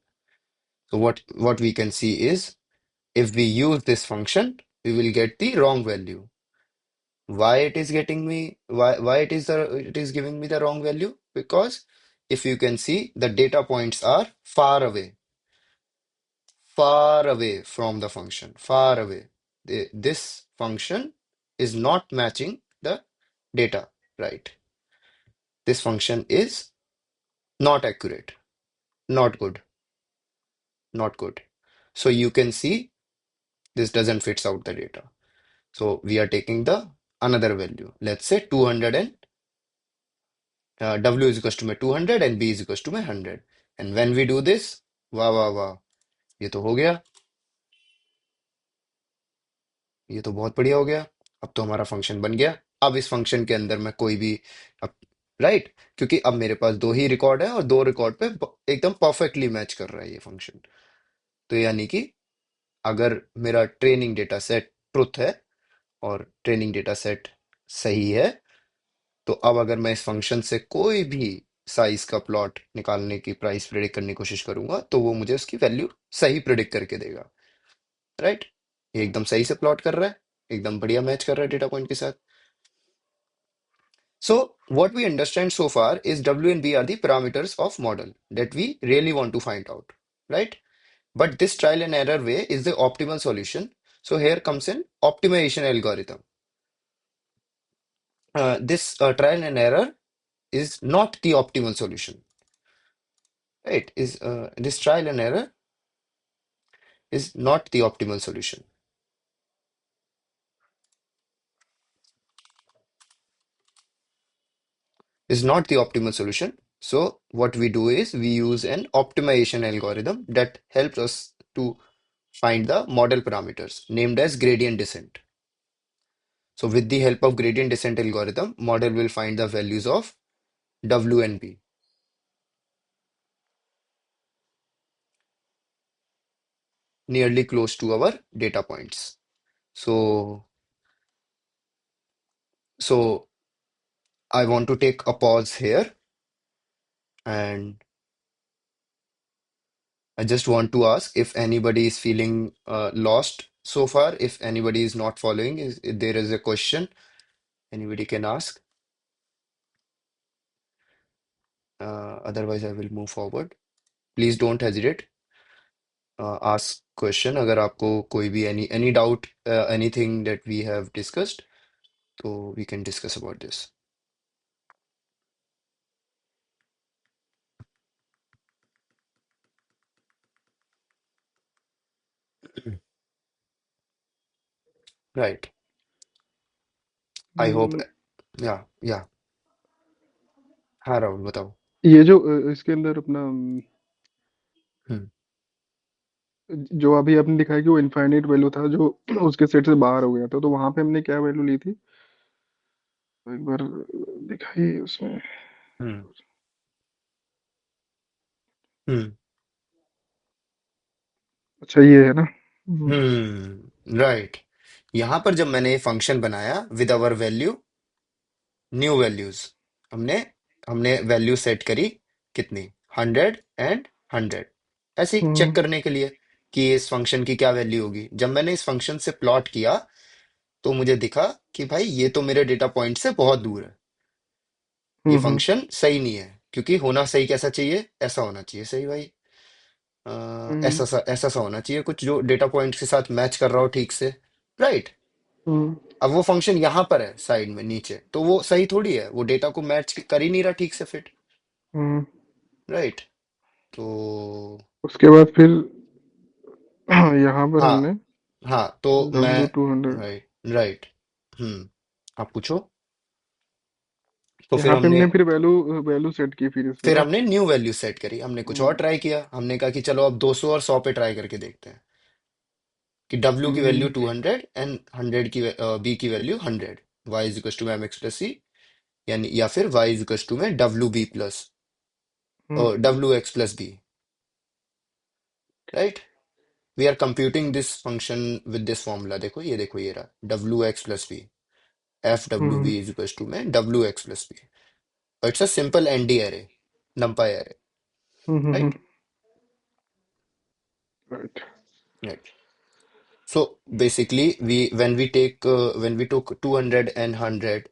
So what we can see is if we use this function, we will get the wrong value. Why it is getting me why it is giving me the wrong value? Because if you can see the data points are far away from the function, far away. This function is not matching the data, right? This function is not accurate, not good, not good. So you can see this doesn't fits out the data. So we are taking the another value. Let's say 200 and W is equals to my 200 and B is equals to my 100. And when we do this, वाह वाह वाह, ये तो हो गया, ये तो बहुत बढ़िया हो गया. अब तो हमारा फंक्शन बन गया. अब इस फंक्शन के अंदर मैं कोई भी अब राइट, क्योंकि अब मेरे पास दो ही रिकॉर्ड है और दो रिकॉर्ड पे एकदम परफेक्टली मैच कर रहा है ये फंक्शन. तो यानी कि अगर मेरा ट्रेनिंग डेटा सेट ट्रुथ है और ट्रेनिंग डेटा सेट सही है, तो अब अगर मैं इस फंक्शन से कोई भी साइज का प्लॉट निकालने की प्राइस प्रिडिक्ट करने की कोशिश करूंगा तो वो मुझे उसकी वैल्यू सही प्रिडिक्ट करके देगा, राइट? ये एकदम सही से प्लॉट कर रहा है, एकदम बढ़िया मैच कर रहा है डेटा पॉइंट के साथ. So what we understand so far is W and B are the parameters of model that we really want to find out, right? But this trial and error way is the optimal solution. So here comes an optimization algorithm. This trial and error is not the optimal solution, right? Is this trial and error is not the optimal solution. Is not the optimal solution. So what we do is we use an optimization algorithm that helps us to find the model parameters named as gradient descent. So with the help of gradient descent algorithm, model will find the values of W and B nearly close to our data points. So I want to take a pause here and I just want to ask if anybody is feeling lost so far, if anybody is not following, if there is a question, anybody can ask. Otherwise, I will move forward. Please don't hesitate. Ask question अगर आपको कोई भी any doubt, anything that we have discussed, so we can discuss about this. Right. I hope. Yeah, yeah. हाँ राहुल बताओ. ये जो इसके अंदर अपना हम्म जो अभी आपने दिखाया कि वो इनफाइनाइट वैल्यू था जो उसके सेट से बाहर हो गया था, तो वहां पे हमने क्या वैल्यू ली थी? तो एक बार दिखाइए उसमें। हम्म हम्म अच्छा ये है ना। राइट. यहाँ पर जब मैंने ये फंक्शन बनाया with our value new values, हमने हमने वैल्यू सेट करी कितनी, 100 and 100, ऐसे ही चेक हम्म करने के लिए कि इस फंक्शन की क्या वैल्यू होगी. जब मैंने इस फंक्शन से प्लॉट किया तो मुझे दिखा कि भाई ये तो मेरे डेटा पॉइंट से बहुत दूर है. ये हम्म फंक्शन सही नहीं है, क्योंकि होना सही कैसा चाहिए, ऐसा होना चाहिए सही भाई. हम्म ऐसा सा होना चाहिए कुछ जो डेटा पॉइंट के साथ मैच कर रहा हो ठीक से. राइट. हम्म अब वो फंक्शन यहाँ पर है साइड में नीचे, तो वो सही थोड़ी है, वो डेटा को मैच कर ही नहीं रहा ठीक से फिट. हम्म। राइट. तो उसके बाद फिर यहाँ पर हाँ हमने हाँ तो मैं. W200, right right. आप पूछो. तो फिर यहाँ पे हमने हमने फिर वैल्यू वैल्यू सेट की फिर इस पे फिर ना। हमने न्यू वैल्यू सेट करी, हमने कुछ और हम्म ट्राई किया. हमने कहा कि चलो अब 200 और 100 पे ट्राई करके देखते हैं कि W की वैल्यू हम्म 200 एंड 100 की B की value 100. Y is equal to में mx प्लस सी, यानी या फिर y इज इक्वल टू में WB plus hmm WX plus B. Right. We are computing this function with this formula. देखो ये रहा WX plus B. Hmm FWB is equal to में WX plus B. It's a simple ND array, numpy array. Hmm. Right. Right. Right. So basically, when we took 200 and 100,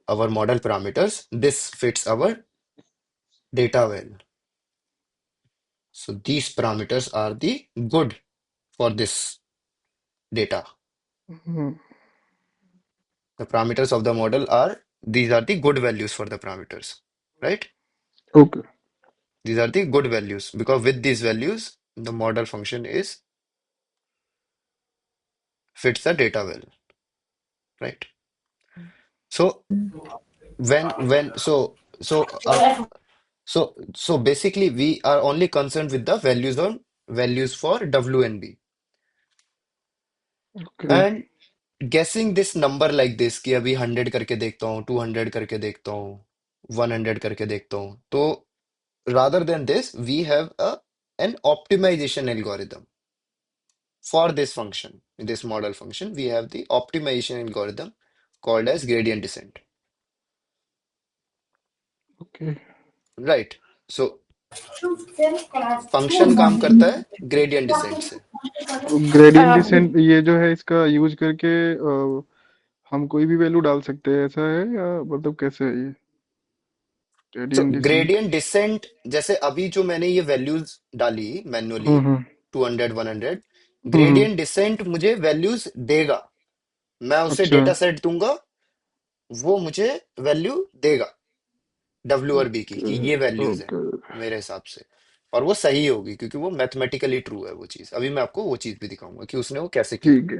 our model parameters, this fits our data well. So these parameters are the good for this data. Hmm The parameters of the model are, these are the good values for the parameters, right? Okay. These are the good values because with these values, the model function is fits the data well, right? So when so basically we are only concerned with the values for W and B. Okay. And guessing this number like this कि अभी 100 करके देखता हूँ, 200 करके देखता हूँ, 100 करके देखता हूँ, तो rather than this we have an optimization algorithm for this function. This model function, we have the optimization algorithm called as gradient descent. Okay. Right. So function काम करता है ग्रेडियंट डिसेंट से. ग्रेडियंट डिसेंट ये जो है इसका use करके हम कोई भी वैल्यू डाल सकते हैं, ऐसा है या मतलब कैसे है ये सो ग्रेडियंट डिसेंट? ग्रेडियंट डिसेंट, जैसे अभी जो मैंने ये वैल्यूज डाली मैन्युअली, हम्म 200 100, हम्म। ग्रेडियंट डिसेंट मुझे वैल्यूज देगा. मैं उसे अच्छा। डेटा सेट दूंगा, वो मुझे वैल्यू देगा डब्ल्यू और बी की ओके कि ये वैल्यूज है ओके। मेरे हिसाब से. और वो सही होगी क्योंकि वो मैथमेटिकली ट्रू है वो चीज. अभी मैं आपको वो चीज भी दिखाऊंगा कि उसने वो कैसे की. ठीक है।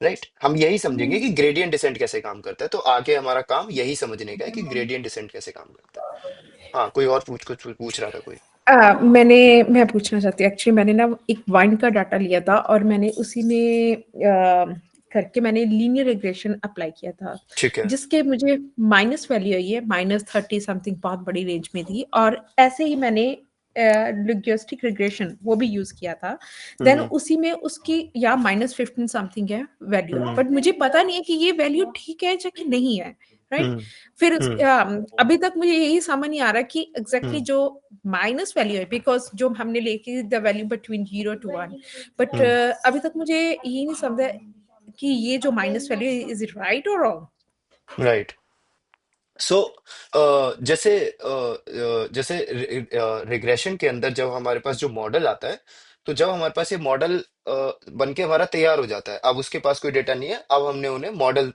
राइट. हम यही समझेंगे कि ग्रेडियंट डिसेंट कैसे काम करता है, तो आगे हमारा काम यही समझने का है कि ग्रेडियंट डिसेंट कैसे काम करता है. हाँ कोई और कुछ पूछ रहा था कोई. मैं पूछना चाहती हूँ एक्चुअली मैंने ना एक वाइन का डाटा लिया था और मैंने उसी में करके मैंने लीनियर रिग्रेशन अप्लाई किया था ठीक है. जिसके मुझे माइनस वैल्यू आई है -30 समथिंग बहुत बड़ी रेंज में थी और ऐसे ही मैंने लॉजिस्टिक रिग्रेशन वो भी यूज किया था देन हम्म उसी में उसकी या -15 समथिंग है वैल्यू हम्म बट मुझे पता नहीं है कि ये वैल्यू ठीक है या कि नहीं है राइट? हम्म फिर हम्म अभी तक मुझे यही समझ नहीं आ रहा कि एग्जैक्टली हम्म जो माइनस वैल्यू है, बिकॉज जो हमने लेके the value between 0 to 1, but hmm अभी तक मुझे यही नहीं समझा कि ये जो minus value is it right और रॉन्ग? राइट। सो जैसे रिग्रेशन के अंदर जब हमारे पास जो मॉडल आता है, तो जब हमारे पास ये मॉडल बन के हमारा तैयार हो जाता है, अब उसके पास कोई डेटा नहीं है, अब हमने उन्हें मॉडल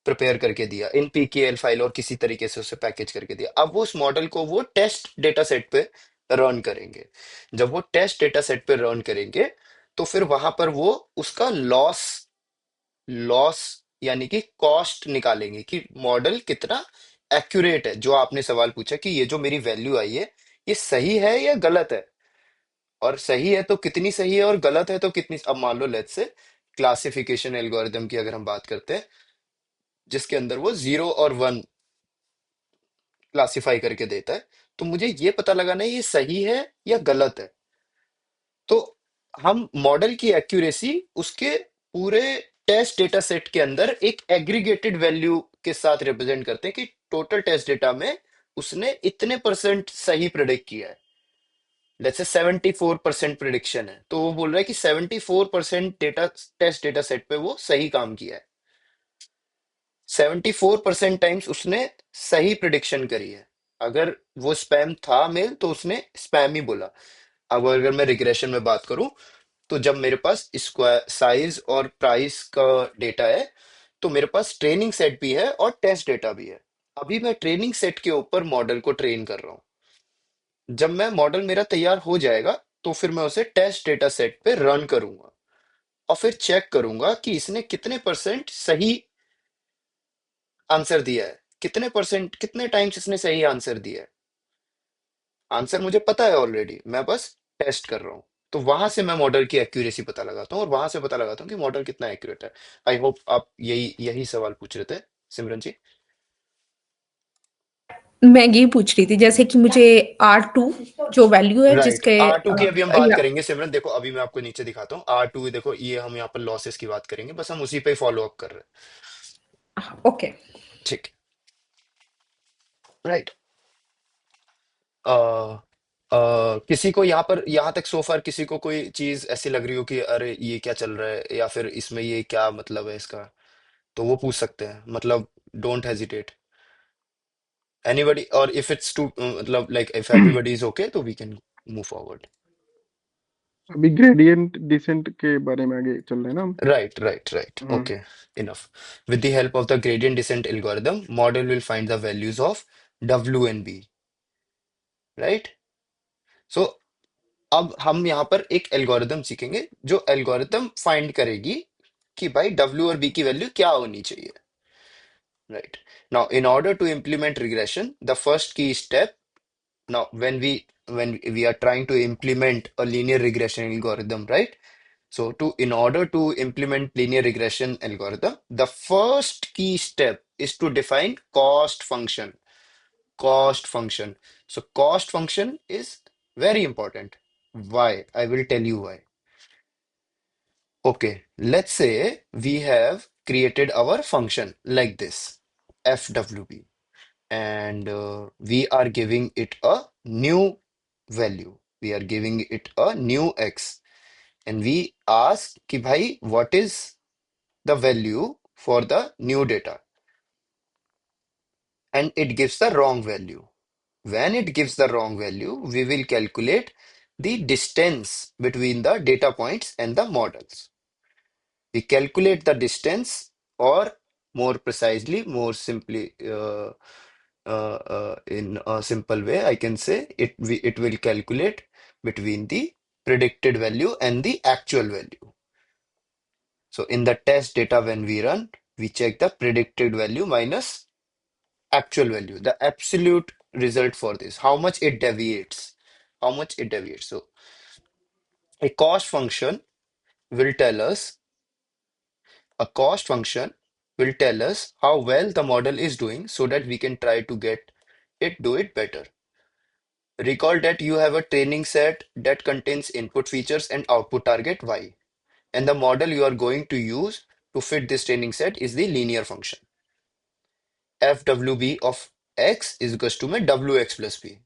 प्रिपेयर करके दिया इन पीकेएल फाइल और किसी तरीके से उसे पैकेज करके दिया। अब वो उस मॉडल को वो टेस्ट डेटा सेट पे रन करेंगे। जब वो टेस्ट डेटा सेट पे रन करेंगे, तो फिर वहां पर वो उसका लॉस लॉस यानी कि कॉस्ट निकालेंगे कि मॉडल कितना एक्यूरेट है। जो आपने सवाल पूछा कि ये जो मेरी वैल्यू आई है, ये सही है या गलत है, और सही है तो कितनी सही है और गलत है तो कितनी। अब मान लो लेट्स से क्लासिफिकेशन एल्गोरिदम की अगर हम बात करते हैं, जिसके अंदर वो 0 और 1 क्लासिफाई करके देता है, तो मुझे ये पता लगाना है ये सही है या गलत है। तो हम मॉडल की एक्यूरेसी उसके पूरे टेस्ट डेटा सेट के अंदर एक एग्रीगेटेड वैल्यू के साथ रिप्रेजेंट करते हैं कि टोटल टेस्ट डेटा में उसने इतने परसेंट सही प्रिडिक्ट किया है। लेट्स से 74% प्रिडिक्शन है, तो वो बोल रहा है कि 74% डेटा टेस्ट डेटा सेट पे वो सही काम किया है। 74% टाइम्स उसने सही प्रिडिक्शन करी है। अगर वो स्पैम था मेल, तो उसने स्पैम ही बोला। अब अगर मैं रिग्रेशन में बात करूं, तो जब मेरे पास स्क्वायर साइज और प्राइस का डेटा है, तो मेरे पास ट्रेनिंग सेट भी है और टेस्ट डेटा भी है। अभी मैं ट्रेनिंग सेट के ऊपर मॉडल को ट्रेन कर रहा हूँ। जब मैं मॉडल मेरा तैयार हो जाएगा, तो फिर मैं उसे टेस्ट डेटा सेट पे रन करूंगा और फिर चेक करूंगा कि इसने कितने परसेंट सही आंसर दिया है, कितने परसेंट कितने टाइम्स इसने सही आंसर दिया है। आंसर मुझे पता है ऑलरेडी, मैं बस टेस्ट कर रहा हूँ। तो वहां से मैं मॉडल की एक्यूरेसी पता लगाता हूँ और वहां से पता लगाता हूँ कि मॉडल कितना एक्यूरेट है। आई होप आप यही यही सवाल पूछ रहे थे, सिमरन जी। मैं ये पूछ रही थी जैसे कि मुझे R2 जो वैल्यू है राइट, जिसके R2 की अभी हम बात या करेंगे सिमरन। देखो अभी मैं आपको नीचे दिखाता हूँ R2। देखो ये हम यहाँ पर लॉसेस की बात करेंगे, बस हम उसी पे फॉलो अप कर रहे हैं। ओके। ठीक। राइट। किसी को यहाँ पर यहाँ तक सोफार किसी को कोई चीज ऐसी लग रही हो कि अरे ये क्या चल रहा है, या फिर इसमें ये क्या मतलब है इसका, तो वो पूछ सकते हैं। मतलब डोंट हेजिटेट एनीबडी, और इफ इट्स टू मतलब like if everybody is okay, तो वी कैन मूव फॉरवर्ड। अभी ग्रेडियंट डिसेंट के बारे में आगे चल रहे हैं ना हम। Right right right, hmm. Okay, enough. With the help of the gradient descent algorithm, model will find the values of W and B. Right. So अब हम यहाँ पर एक एल्गोरिदम सीखेंगे, जो एल्गोरिदम फाइंड करेगी कि भाई डब्ल्यू और बी की वैल्यू क्या होनी चाहिए। Right. Now in order to implement regression, the first key step, now when we are trying to implement a linear regression algorithm, right? So to in order to implement linear regression algorithm, the first key step is to define cost function. So cost function is very important. Why? I will tell you why. Okay, let's say we have created our function like this, fwb, and we are giving it a new value. We are giving it a new x, and we ask कि भाई what is the value for the new data, and it gives the wrong value. When it gives the wrong value, we will calculate the distance between the data points and the models. We calculate the distance, or more precisely, more simply, in a simple way, I can say it will calculate between the predicted value and the actual value. So in the test data, when we run, we check the predicted value minus actual value, the absolute result for this, how much it deviates, how much it deviates. So a cost function will tell us A cost function will tell us how well the model is doing, so that we can try to get it do it better. Recall that you have a training set that contains input features and output target y, and the model you are going to use to fit this training set is the linear function. FWB of x is equals to में WX plus B,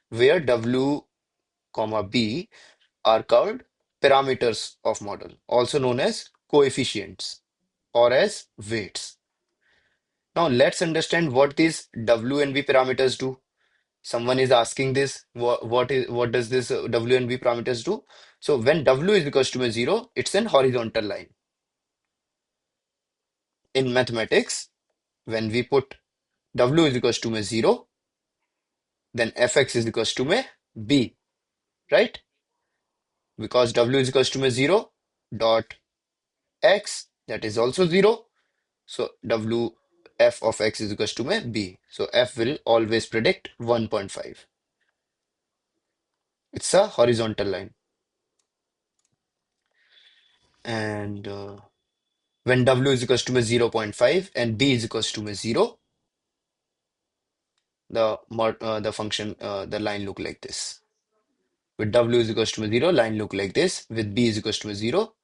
where W comma B are called parameters of model, also known as coefficients or as weights. Now let's understand what these W and B parameters do. Someone is asking this, what does this W and B parameters do? So when W is equals to 0, it's an horizontal line. In mathematics, when we put W is equals to 0, then Fx is equals to B, right? Because W is equals to 0 dot X, that is also 0. So W f of X is equals to B. So F will always predict 1.5. It's a horizontal line. And when W is equals to 0.5 and B is equals to 0, the function, the line look like this. With W is equals to 0, line look like this. With B is equals to 0,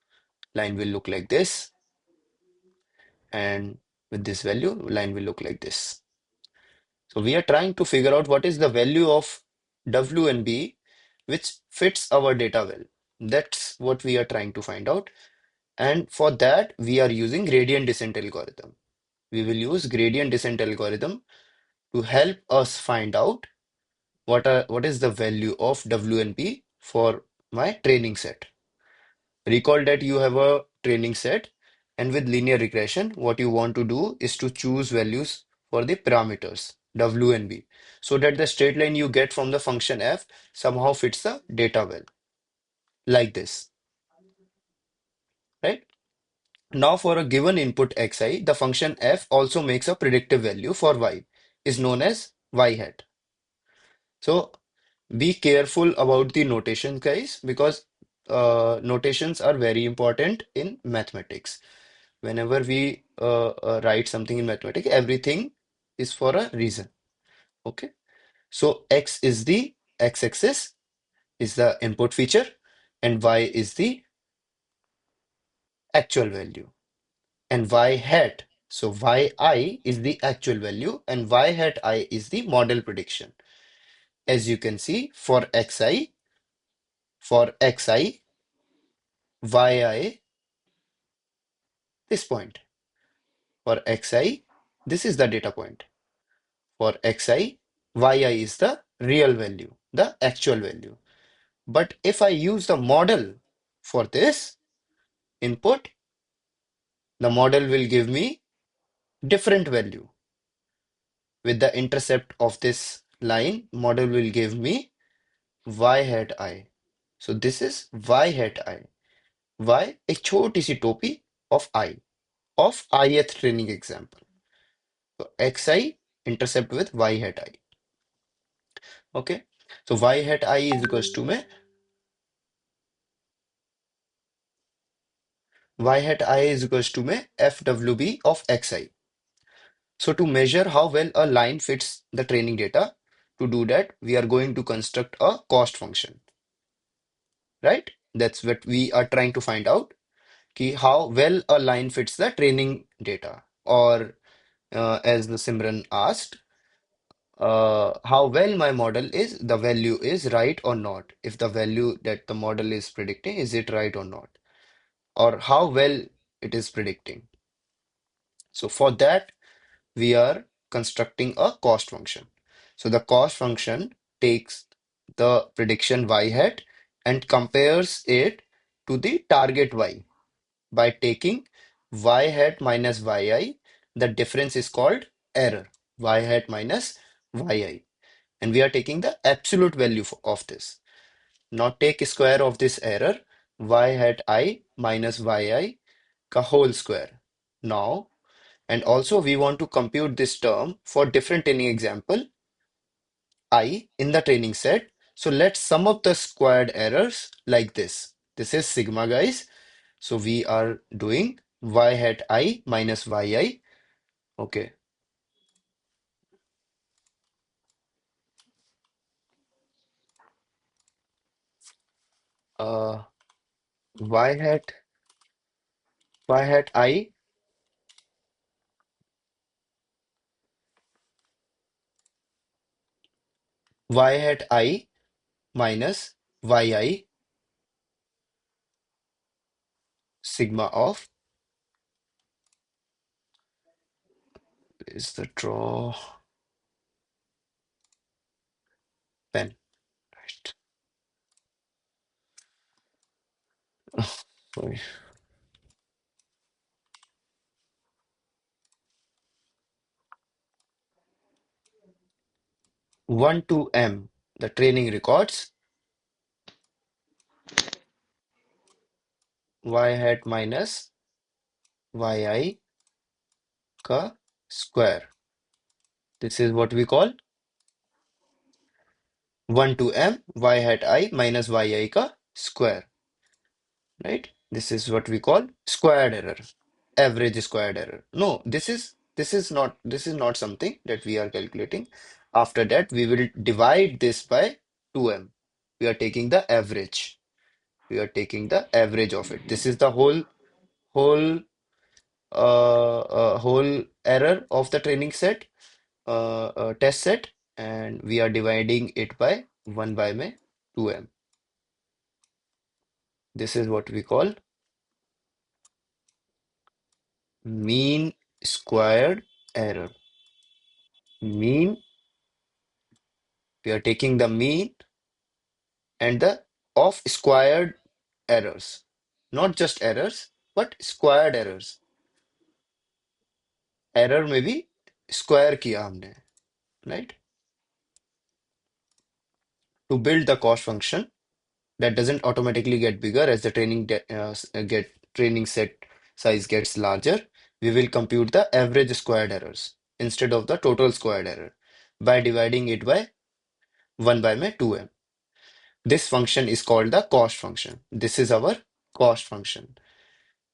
line will look like this. And with this value, line will look like this. So we are trying to figure out what is the value of W and B which fits our data well. That's what we are trying to find out. And for that, we are using gradient descent algorithm. We will use gradient descent algorithm to help us find out what is the value of W and B for my training set. Recall that you have a training set, and with linear regression, what you want to do is to choose values for the parameters W and B, so that the straight line you get from the function f somehow fits the data well, like this, right? Now, for a given input xi, the function f also makes a predictive value for y, is known as y hat. So be careful about the notation, guys, because notations are very important in mathematics. Whenever we write something in mathematics, everything is for a reason. Okay. So x is the x-axis is the input feature, and y is the actual value, and y hat. So yi is the actual value, and y hat I is the model prediction. As you can see, for xi, yi, this point. For xi, this is the data point. For xi, yi is the real value, the actual value. But if I use the model for this input, the model will give me different value. With the intercept of this line, model will give me y hat I. So this is y hat I. Y एक छोटी सी टोपी of I, of ith training example. So xi intercept with y hat I. Okay. So y hat I is equals to में y hat I is equals to में FWB of xi. So to measure how well a line fits the training data, to do that, we are going to construct a cost function, right? That's what we are trying to find out, ki how well a line fits the training data, or as the Simran asked, how well my model is, the value is right or not. If the value that the model is predicting, is it right or not? Or how well it is predicting. So for that, we are constructing a cost function. So the cost function takes the prediction y hat and compares it to the target y by taking y hat minus yi. The difference is called error, y hat minus yi. And we are taking the absolute value of this. Now take square of this error, y hat I minus yi ka whole square. Now, and also we want to compute this term for different training example I in the training set. So let's sum up the squared errors like this. This is sigma, guys. So we are doing y hat I minus yi. Okay. Uh, y hat I y hat I minus yi sigma of is the draw pen, right? Sorry. 1 to m, the training records y hat minus yi ka square. This is what we call 1 to m y hat I minus yi ka square, right? This is what we call squared error, average squared error. No, this is not something that we are calculating. After that, we will divide this by 2m. We are taking the average. We are taking the average of it. This is the whole whole error of the training set, test set, and we are dividing it by 1 by my 2m. This is what we call mean squared error. Mean, we are taking the mean and the of squared errors. Not just errors, but squared errors. Error में भी square किया हमने, right? To build the cost function that doesn't automatically get bigger as the training set size gets larger, we will compute the average squared errors instead of the total squared error by dividing it by 1 by my 2m. This function is called the cost function. This is our cost function.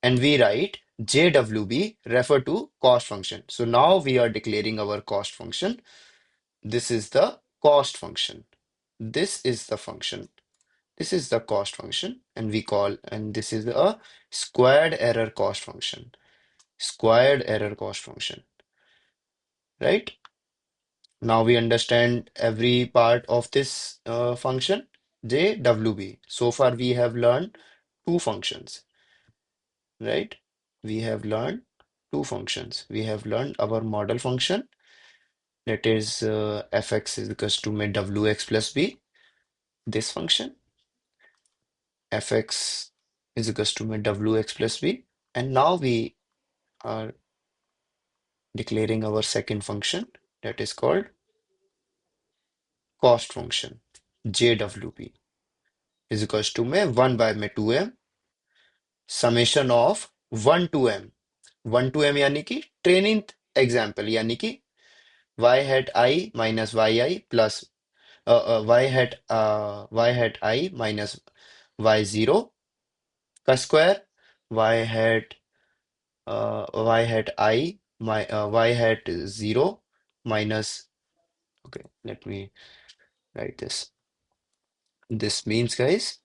And we write JWB refer to cost function. So now we are declaring our cost function. This is the cost function. This is the function. This is the cost function, and this is a squared error cost function. Squared error cost function, right? Now we understand every part of this function, JWB. So far we have learned two functions, right? We have learned two functions. We have learned our model function, that is fx is equals to my wx plus b. This function, fx is equals to my wx plus b. And now we are declaring our second function, that is called cost function, JWB is equals to my 1 by my 2m summation of 1 to m. 1 to m यानी कि training example, यानी कि y hat I minus yi plus y hat I minus y0 का square, y hat y hat 0 minus, okay, let me write this. This means, guys,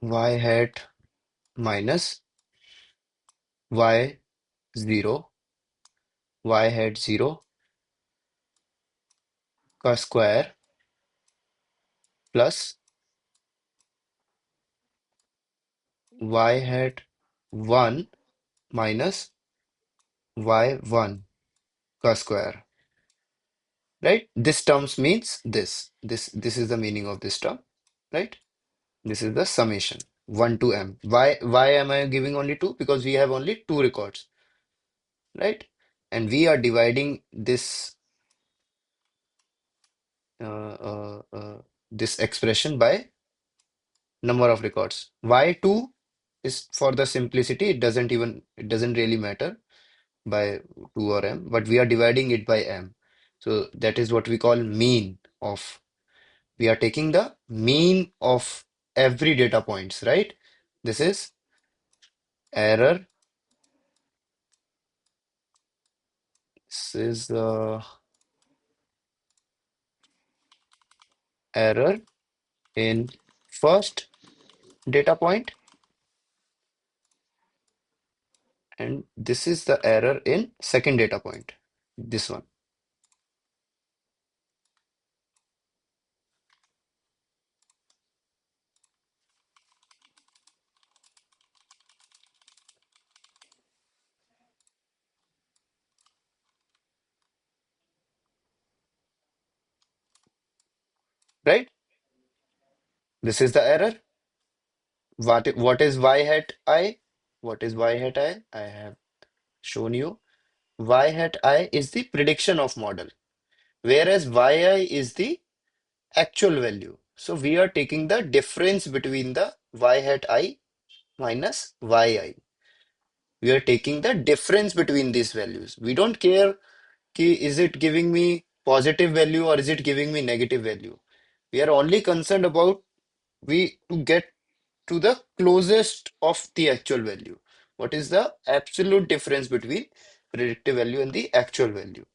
y hat minus y0 y hat 0 का square plus y hat 1 minus y1 का square, right? This terms means this is the meaning of this term, right? This is the summation 1 to m. Why am I giving only two? Because we have only two records, right? And we are dividing this expression by number of records. Y2 is for the simplicity, it doesn't really matter by 2 or m, but we are dividing it by m. So that is what we call mean of. We are taking the mean of every data points, right? This is error. This is error in first data point and this is the error in second data point, this one, right? This is the error. What is y hat I? What is y hat I? I have shown you. Y hat I is the prediction of model, whereas yi is the actual value. So we are taking the difference between the y hat I minus yi. We are taking the difference between these values. We don't care ki is it giving me positive value or is it giving me negative value. We are only concerned about we to get to the closest of the actual value. What is the absolute difference between predictive value and the actual value?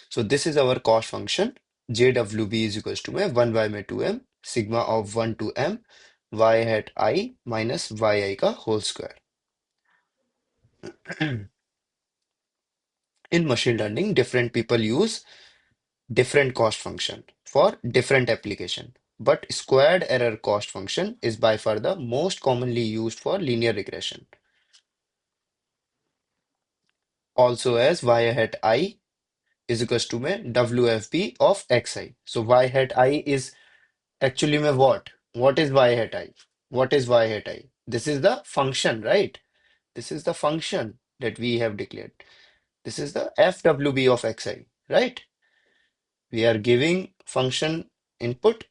So this is our cost function. JWB is equals to 1 by 2m sigma of 1 to m y hat I minus yi का whole square. In machine learning, different people use different cost function for different application. But squared error cost function is by far the most commonly used for linear regression. Also as y hat I is equals to WFP of xi. So y hat I is actually what? What is y hat I? What is y hat I? This is the function, right? This is the function that we have declared. This is the FWB of xi, right? We are giving function input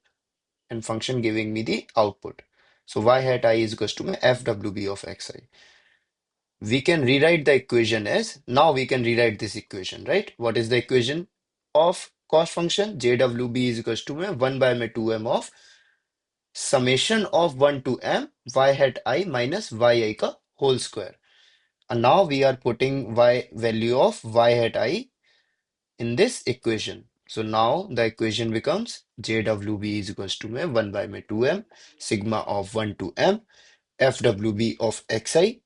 and function giving me the output. So y hat I is equals to FWB of xi. We can rewrite the equation as, now we can rewrite this equation, right? What is the equation of cost function? JWB is equals to 1 by 2m of summation of 1 to m y hat I minus yi ka whole square. And now we are putting y value of y hat I in this equation. So now the equation becomes JWB is equals to 1 by 2m sigma of 1 to m FWB of xi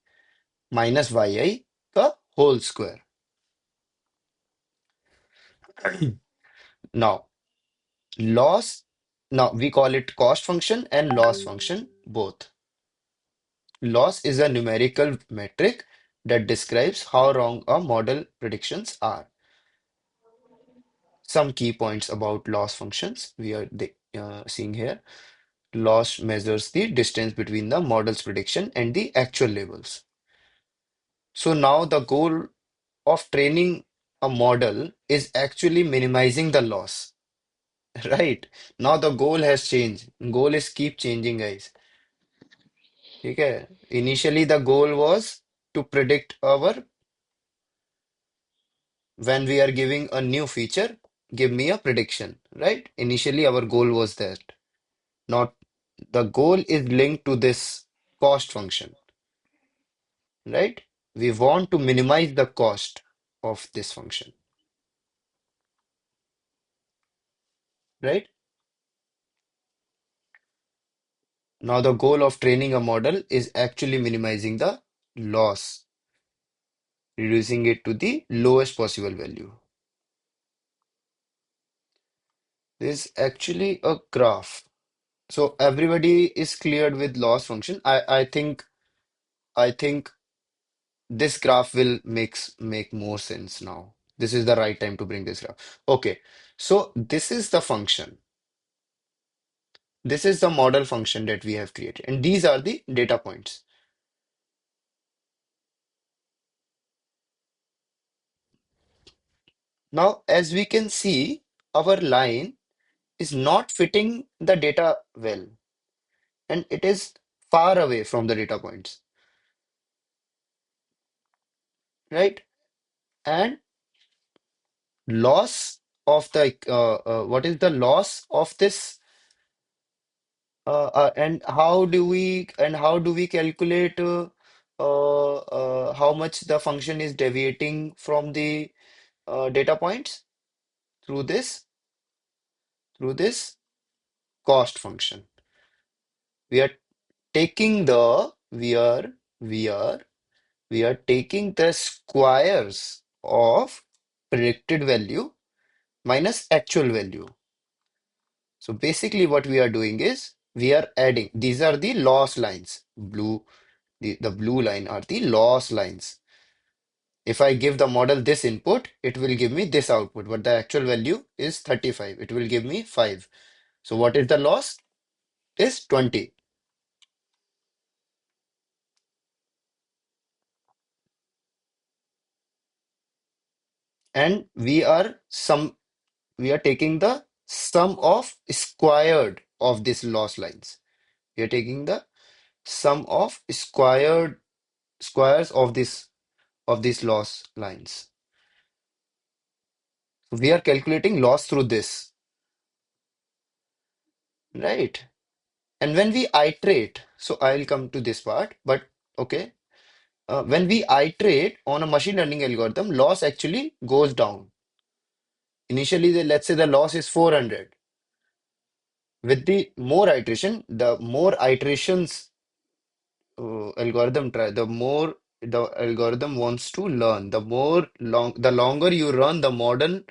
minus yi ka whole square. Now, loss, now we call it cost function and loss function both. Loss is a numerical metric that describes how wrong a model predictions are. Some key points about loss functions we are seeing here. Loss measures the distance between the model's prediction and the actual labels. So now the goal of training a model is actually minimizing the loss, right? Now the goal has changed. Goal is keep changing, guys. Okay. Initially the goal was to predict our, when we are giving a new feature, give me a prediction, right? Initially our goal was that. Not the goal is linked to this cost function, right? We want to minimize the cost of this function, right? Now the goal of training a model is actually minimizing the loss, reducing it to the lowest possible value. This is actually a graph. So everybody is cleared with loss function. I think this graph will make more sense now. This is the right time to bring this graph. Okay, so this is the function. This is the model function that we have created, and these are the data points. Now, as we can see, our line is not fitting the data well, and it is far away from the data points, right? And loss of the what is the loss of this and how do we calculate how much the function is deviating from the data points through this cost function. We are taking the we are we are taking the squares of predicted value minus actual value. So basically what we are doing is we are adding, these are the loss lines. The blue line are the loss lines. If I give the model this input, it will give me this output, but the actual value is 35. It will give me 5. So what is the loss? Is 20. And we are taking the sum of squared of these loss lines. We are taking the sum of squares of these loss lines. We are calculating loss through this, right? And when we iterate, so I'll come to this part, but okay. When we iterate on a machine learning algorithm, loss actually goes down. Initially, let's say the loss is 400. With the more iteration, the more iterations algorithm try, the more the algorithm wants to learn. The longer you run the model,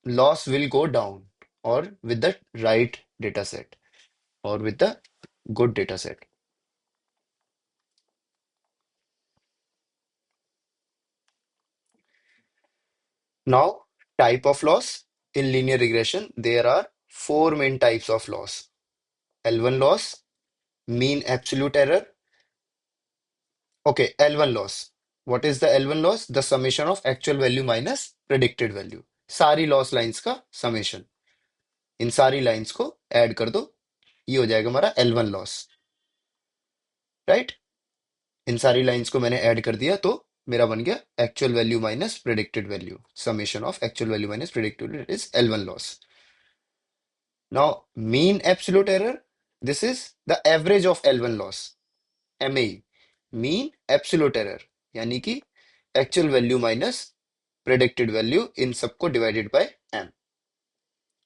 loss will go down, or with the right data set, or with the good data set. Now, type of loss in linear regression, there are four main types of loss. L1 loss, mean absolute error. Okay, L1 loss. What is the L1 loss? The summation of actual value minus predicted value. सारी loss lines का summation, इन सारी lines को add कर दो, ये हो जाएगा हमारा L1 लॉस, राइट? इन सारी लाइंस को मैंने ऐड कर दिया तो मेरा बन गया actual value minus predicted value, summation of actual value minus predicted value, it is L1 loss. Now, mean absolute error, this is the average of L1 loss, MAE, mean absolute error, यानी कि actual value minus predicted value इन सबको divided by M,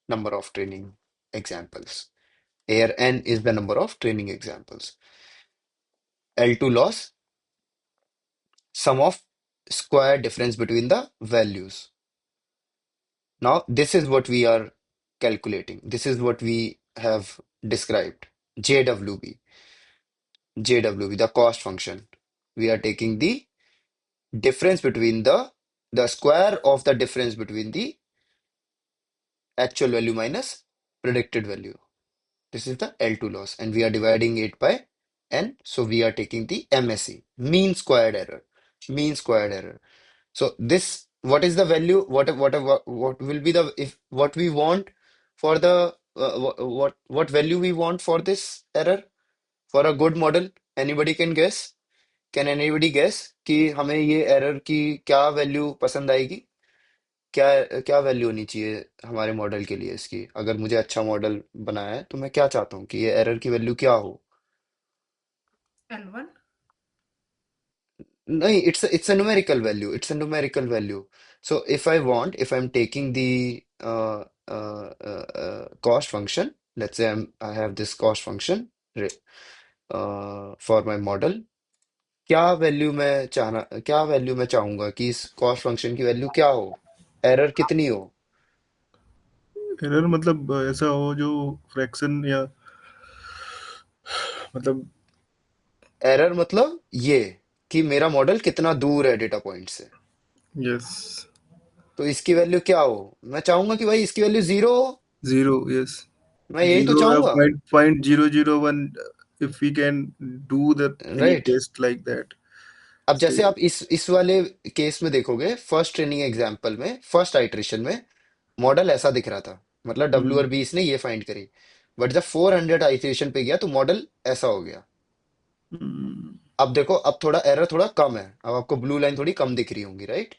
number of training examples. Here N is the number of training examples. L2 loss, sum of square difference between the values. Now, this is what we are calculating. This is what we have described. JWB, the cost function. We are taking the difference between the square of the difference between the actual value minus predicted value. This is the L2 loss, and we are dividing it by N. So we are taking the MSE, mean squared error. Mean squared error. So this, what is the value? What will be the, if what we want for the what value we want for this error for a good model? Anybody can guess? Can anybody guess कि हमें ये error की क्या value पसंद आएगी? क्या क्या value होनी चाहिए हमारे मॉडल के लिए इसकी? अगर मुझे अच्छा मॉडल बनाया है तो मैं क्या चाहता हूँ कि ये एरर की वैल्यू क्या हो? L1. नहीं, it's a numerical value. It's a numerical value. So if I am taking the cost function, let's say I have this cost function for my model. क्या वैल्यू मैं चाहूंगा कि इस कॉस्ट फंक्शन की value क्या हो? Error कितनी हो? एरर मतलब ऐसा हो जो फ्रैक्शन या मतलब एरर मतलब ये कि मेरा मॉडल कितना दूर है डेटा पॉइंट से. यस तो इसकी वैल्यू क्या हो? मैं चाहूंगा कि भाई इसकी वैल्यू 0 हो. जीरो यस मैं यही तो जीरो या चाहूंगा, point 001 if we can do that any right? test like that अब so जैसे आप इस वाले केस में देखोगे, फर्स्ट ट्रेनिंग एग्जांपल में, फर्स्ट आइटरेशन में मॉडल ऐसा दिख रहा था, मतलब डब्ल्यू और हम्म, बी इसने ये फाइंड करी. बट जब 400 आइटरेशन पे गया तो मॉडल ऐसा हो गया. हम्म, अब देखो, अब थोड़ा एरर थोड़ा कम है, अब आपको ब्लू लाइन थोड़ी कम दिख रही होंगी, राइट?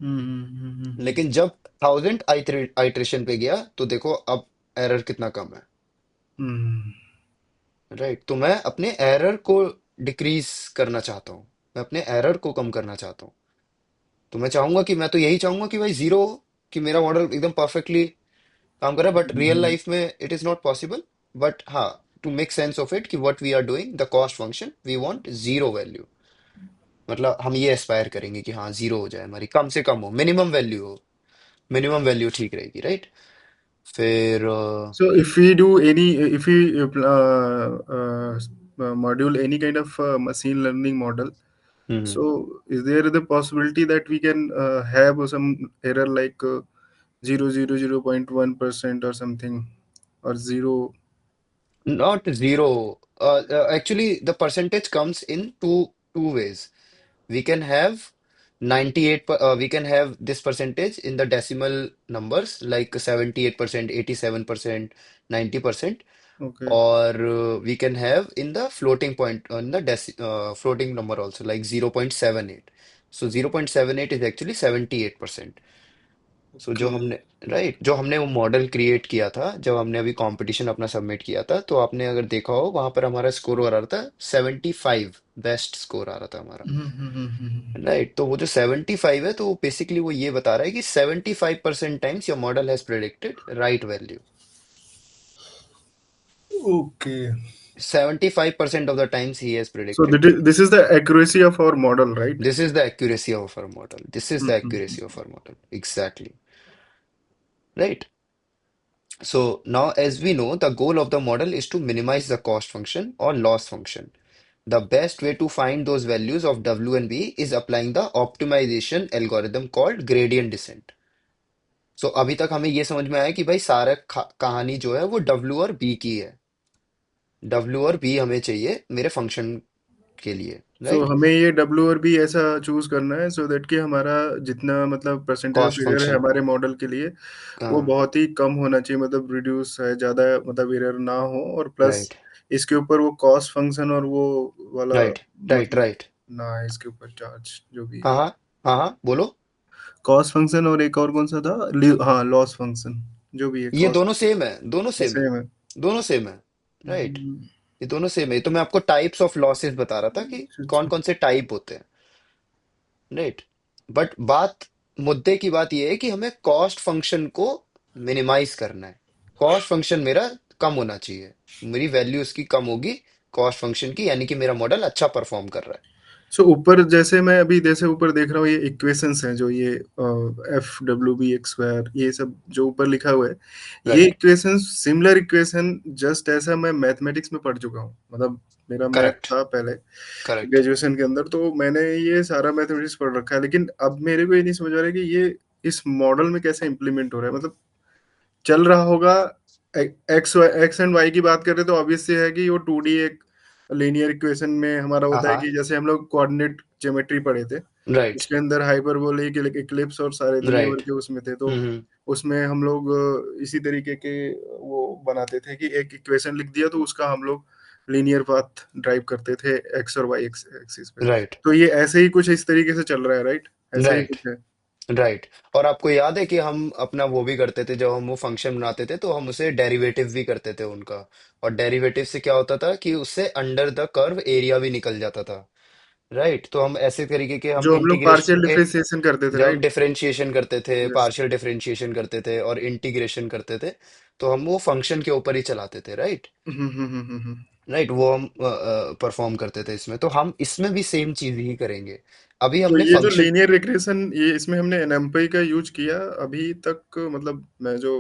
हम्म, लेकिन जब 1000 आइटरेशन पे गया तो देखो अब एरर कितना कम है, हम्म, राइट? तो मैं अपने एरर को डिक्रीज करना चाहता हूँ, मैं अपने एरर को कम करना चाहता हूँ. तो मैं चाहूंगा कि, मैं तो यही चाहूंगा कि भाई 0 हो, कि मेरा मॉडल एकदम परफेक्टली काम करे. बट रियल हम्म, लाइफ में it is not possible. But हाँ, to make sense of it कि what we are doing the cost function we want zero value, मतलब हम ये एस्पायर करेंगे कि हाँ जीरो हो जाए हमारी, कम से कम हो, मिनिमम वैल्यू हो, मिनिमम वैल्यू ठीक रहेगी, राइट। फिर So if we do any, if we module any kind of machine learning model, hmm, so is there the possibility that we can have some error like 0.1% or something, or zero? not zero. Actually, the percentage comes in two ways. We can have 98 we can have this percentage in the decimal numbers like 78%, 87%, 90%, Okay, or we can have in the floating point on the floating number also like 0.78. So 0.78 is actually 78%. सो जो okay. हमने, right, जो हमने वो model create किया था जब हमने अभी कंपटीशन अपना सबमिट किया था, तो आपने अगर देखा हो वहां पर हमारा स्कोर आ रहा था 75, बेस्ट स्कोर आ रहा था हमारा, राइट। तो वो जो 75 है, तो बेसिकली वो ये बता रहा है कि 75% times your model has predicted right value, Okay. 75% of the times he has So predicted. this is the accuracy of our model, right? This is the accuracy of our model, this is the Mhm. Accuracy of our model, exactly, right. So now, as we know, the goal of the model is to minimize the cost function or loss function. The best way to find those values of W and B is applying the optimization algorithm called gradient descent. So अभी तक हमें ये समझ में आया कि भाई सारा कहानी जो है वो W और B की है। W और B हमें चाहिए मेरे फंक्शन के लिए, सो राइट। हमें ये डब्ल्यू और बी ऐसा चूज करना है सो दैट कि हमारा जितना मतलब परसेंटेज ऑफ कॉस्ट एरर है फंक्शन, हमारे मॉडल के लिए वो हाँ, बहुत ही कम होना चाहिए, मतलब रिड्यूस है, ज़्यादा मतलब एरर ना हो, और प्लस राइट, इसके ऊपर वो कॉस्ट फंक्शन और वो वाला राइट, राइट, मतलब राइट। ना है इसके ऊपर चार्ज जो भी हाँ, है। हाँ, हाँ, हाँ, बोलो। कॉस्ट फंक्शन और एक और कौन सा था, हाँ लॉस फंक्शन, जो भी है ये कॉस्ट दोनों सेम है, दोनों सेम है, सेम है। दोनों सेम है, राइट। हम्म, ये दोनों सेम है, तो मैं आपको टाइप्स ऑफ लॉसेस बता रहा था कि अच्छा कौन अच्छा। कौन से टाइप होते हैं, राइट। बट बात, मुद्दे की बात ये है कि हमें कॉस्ट फंक्शन को मिनिमाइज करना है। कॉस्ट फंक्शन मेरा कम होना चाहिए, मेरी वैल्यू उसकी कम होगी कॉस्ट फंक्शन की, यानी कि मेरा मॉडल अच्छा परफॉर्म कर रहा सो ऊपर जैसे मैं अभी जैसे ऊपर देख रहा हूँ ये इक्वेशंस हैं जो ये F W B X square ये सब जो ऊपर लिखा हुआ है, है, ये right. Equations similar equation just ऐसा मैं मैथमेटिक्स में पढ़ चुका हूँ, मतलब मेरा मैथ करेक्ट, था पहले करेक्ट, ग्रेजुएशन के अंदर, तो मैंने ये सारा मैथमेटिक्स पढ़ रखा है, लेकिन अब मेरे को ये नहीं समझ आ रहा है कि ये इस मॉडल में कैसे इम्प्लीमेंट हो रहा है, मतलब चल रहा होगा। एक्स एंड वाई की बात करें तो ऑब्वियस है कि वो 2D एक लीनियर इक्वेशन में हमारा हाँ, होता है हाँ, कि जैसे हम लोग कोऑर्डिनेट ज्योमेट्री पढ़े थे, राइट, उसके अंदर हाइपरबोलिक इक्लिप्स और सारे दुनिया भर राइट, के उसमें थे, तो हम्म, उसमें हम लोग इसी तरीके के वो बनाते थे कि एक इक्वेशन लिख दिया तो उसका हम लोग लीनियर पाथ ड्राइव करते थे एक्स और वाई एक्सिस पे। राइट, तो ये ऐसे ही कुछ इस तरीके से चल रहा है, राइट? ऐसा ही राइट, कुछ है। राइट। और आपको याद है कि हम अपना वो भी करते थे, जब हम वो फंक्शन बनाते थे तो हम उसे डेरिवेटिव भी करते थे उनका। और डेरिवेटिव से क्या होता था कि उससे अंडर द कर्व एरिया भी निकल जाता था, राइट। तो हम ऐसे तरीके के हम जो हम लोग पार्शियल इंटीग्रेशन, डिफरेंशिएशन करते थे, जब हम राइट? डिफरेंशिएशन करते थे, यस। पार्शियल डिफरेंशिएशन करते थे और इंटीग्रेशन करते थे, तो हम वो फंक्शन के ऊपर ही चलाते थे, राइट। हम्म। राइट, वो हम परफॉर्म करते थे इसमें, तो हम इसमें भी सेम चीज ही करेंगे। अभी तो हमने ये जो फंक्शन, लीनियर रिग्रेशन ये इसमें हमने NumPy का यूज किया अभी तक, मतलब मैं जो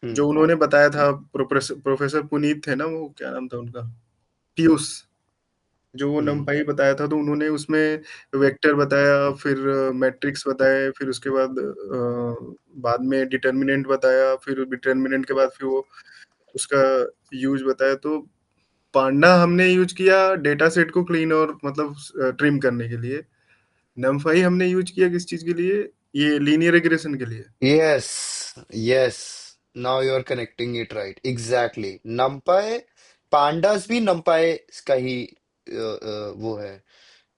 जो उन्होंने बताया था, प्रोफेसर पुनीत थे ना, वो क्या नाम था उनका, पीयूष, जो वो NumPy बताया था, तो उन्होंने उसमें वेक्टर बताया, फिर मैट्रिक्स बताए, फिर उसके बाद बाद में डिटर्मिनेंट बताया, फिर डिटर्मिनेंट के बाद फिर वो उसका यूज बताया। तो पांडा हमने यूज किया डेटा सेट को क्लीन और मतलब ट्रिम करने के लिए। नमफाई हमने यूज किया किस चीज के लिए, ये लीनियर रिग्रेशन के लिए। Yes, yes, now you are connecting it, right, exactly. NumPy, pandas भी नमपाय का ही वो है,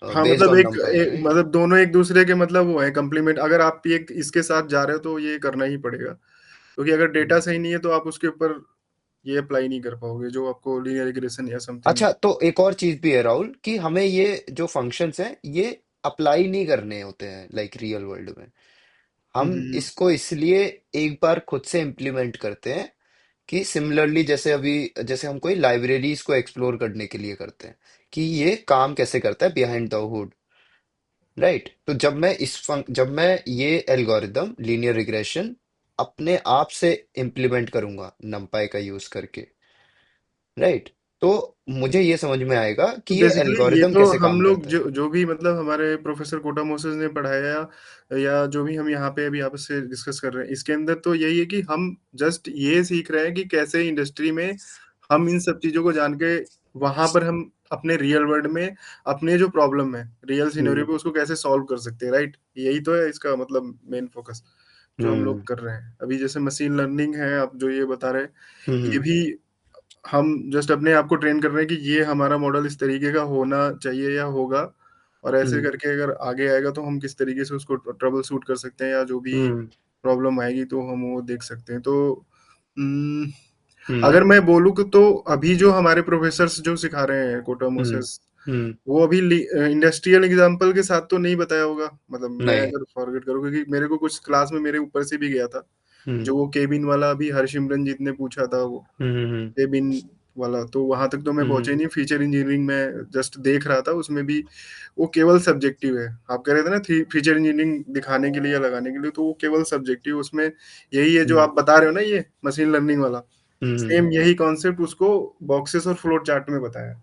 हाँ बेस्ड मतलब ऑन एक, नमपाय, राइट। मतलब दोनों एक दूसरे के मतलब वो है कंप्लीमेंट, अगर आप ये इसके साथ जा रहे हो तो ये करना ही पड़ेगा, क्योंकि अगर डेटा सही नहीं है तो आप उसके ऊपर ये अप्लाई नहीं कर पाओगे जो आपको लीनियर रिग्रेशन या समथिंग। अच्छा, तो एक और चीज भी है राहुल कि हमें ये जो फंक्शंस हैं ये अप्लाई नहीं करने होते हैं लाइक रियल वर्ल्ड में। हम इसको इसलिए एक बार खुद से इम्प्लीमेंट करते हैं कि सिमिलरली जैसे अभी जैसे हम कोई लाइब्रेरीज को एक्सप्लोर करने के लिए करते हैं कि ये काम कैसे करता है बिहाइंड द हुड, राइट? तो जब मैं ये एल्गोरिदम लीनियर रिग्रेशन अपने आप से इम्प्लीमेंट करूंगा नमपाई का यूज करके, राइट, तो मुझे ये समझ में आएगा तो कि ये बेसिकली ये एल्गोरिदम तो कैसे हम काम लोग करता है। जो भी मतलब हमारे प्रोफेसर कोटामोसेस ने पढ़ाया या जो भी हम यहाँ पे अभी आपस से डिस्कस कर रहे हैं, इसके अंदर तो यही है कि हम जस्ट ये सीख रहे हैं कि कैसे इंडस्ट्री में हम इन सब चीजों को जान के वहां पर हम अपने रियल वर्ल्ड में अपने जो प्रॉब्लम है रियल सिनेरियो हम्म। पे उसको कैसे सॉल्व कर सकते हैं, राइट? यही तो है इसका मतलब मेन फोकस जो हम लोग हम्म। कर रहे हैं अभी। जैसे मशीन लर्निंग है, आप जो ये बता रहे हैं, ये हम्म। भी हम जस्ट अपने आप को ट्रेन कर रहे हैं कि ये हमारा मॉडल इस तरीके का होना चाहिए या होगा, और ऐसे हम्म। करके अगर आगे आएगा तो हम किस तरीके से उसको ट्रबल शूट कर सकते हैं, या जो भी हम्म। प्रॉब्लम आएगी तो हम वो देख सकते हैं। तो हम्म, हम्म। अगर मैं बोलूँ कि तो अभी जो हमारे प्रोफेसर जो सिखा रहे हैं हम्म। कोटामोसेस, हम्म। वो अभी इंडस्ट्रियल एग्जाम्पल के साथ तो नहीं बताया होगा, मतलब मैं नहीं। अगर फॉरवर्ड करूँ, क्योंकि मेरे को कुछ क्लास में मेरे ऊपर से भी गया था, हम्म। जो वो केबिन वाला अभी हरसिमरन जीत ने पूछा था, वो हम्म। केबिन वाला, तो वहां तक तो मैं पहुंचा हम्म। ही नहीं। फीचर इंजीनियरिंग में जस्ट देख रहा था, उसमें भी वो केवल सब्जेक्टिव है। आप कह रहे थे ना फीचर इंजीनियरिंग दिखाने के लिए या लगाने के लिए, तो वो केवल सब्जेक्टिव उसमें यही है जो हम्म। आप बता रहे हो ना, ये मशीन लर्निंग वाला हम्म। सेम यही कॉन्सेप्ट उसको बॉक्सेस और फ्लोट चार्ट में बताया।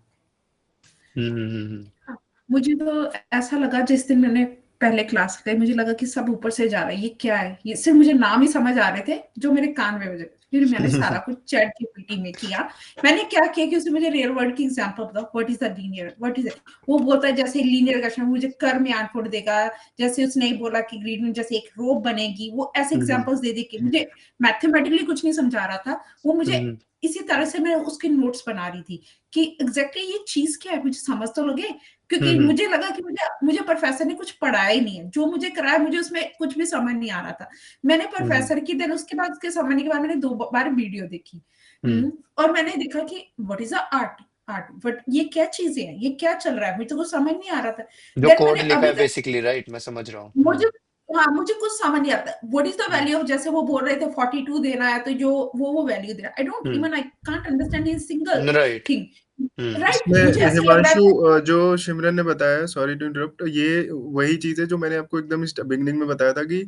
हम्म। हाँ, मुझे तो ऐसा लगा जिस दिन मैंने पहले क्लास गई, मुझे लगा कि सब ऊपर से जा रहा है, ये क्या है, ये सिर्फ मुझे नाम ही समझ आ रहे थे जो मेरे कान में बजे। फिर मैंने सारा कुछ चैट जीपीटी में किया। मैंने क्या किया कि उसने मुझे रियल वर्ल्ड की एग्जांपल बताओ, what is the linear, what is it. वो बोलता है जैसे लीनियर रिग्रेशन, मुझे कर में आउटपुट देगा। जैसे उसने ही बोला कि ग्रीड जैसे एक रोप बनेगी, वो ऐसे हम्म। एग्जांपल्स दे दे के मुझे मैथमेटिकली कुछ नहीं समझा रहा था वो मुझे। हम्म। इसी तरह से मैं उसके नोट्स बना रही थी कि एग्जैक्टली ये चीज क्या है, मुझे समझ तो लगे। क्योंकि हम्म। मुझे लगा कि मुझे मुझे प्रोफेसर ने कुछ पढ़ाया ही नहीं है, जो मुझे कराया मुझे उसमें कुछ भी समझ नहीं आ रहा था। मैंने हम्म। प्रोफेसर की, देन उसके बाद उसके समझने के बाद मैंने 2 बार वीडियो देखी। हम्म। और मैंने देखा कि what is a art, art but ये क्या चीजें हैं, ये क्या चल रहा है, मुझे तो कुछ समझ नहीं आ रहा था। जो देन कोड मैंने लिखा अभी है तक बेसिकली, राइट, मैं समझ रहा हूँ। मुझे, हाँ, मुझे कुछ समझ नहीं आता what is the hmm. Value of, जैसे वो बोल रहे थे 42 देना है तो जो वो वैल्यू दे रहा, I don't hmm. Even, I can't understand in single right. Thing. Hmm. Right, इसमें मुझे ऐसा लग रहा हिमांशु, है। जो सिमरन ने बताया, सॉरी टू इंटरप्ट, ये वही चीज है जो मैंने आपको एकदम बिगिनिंग में बताया था कि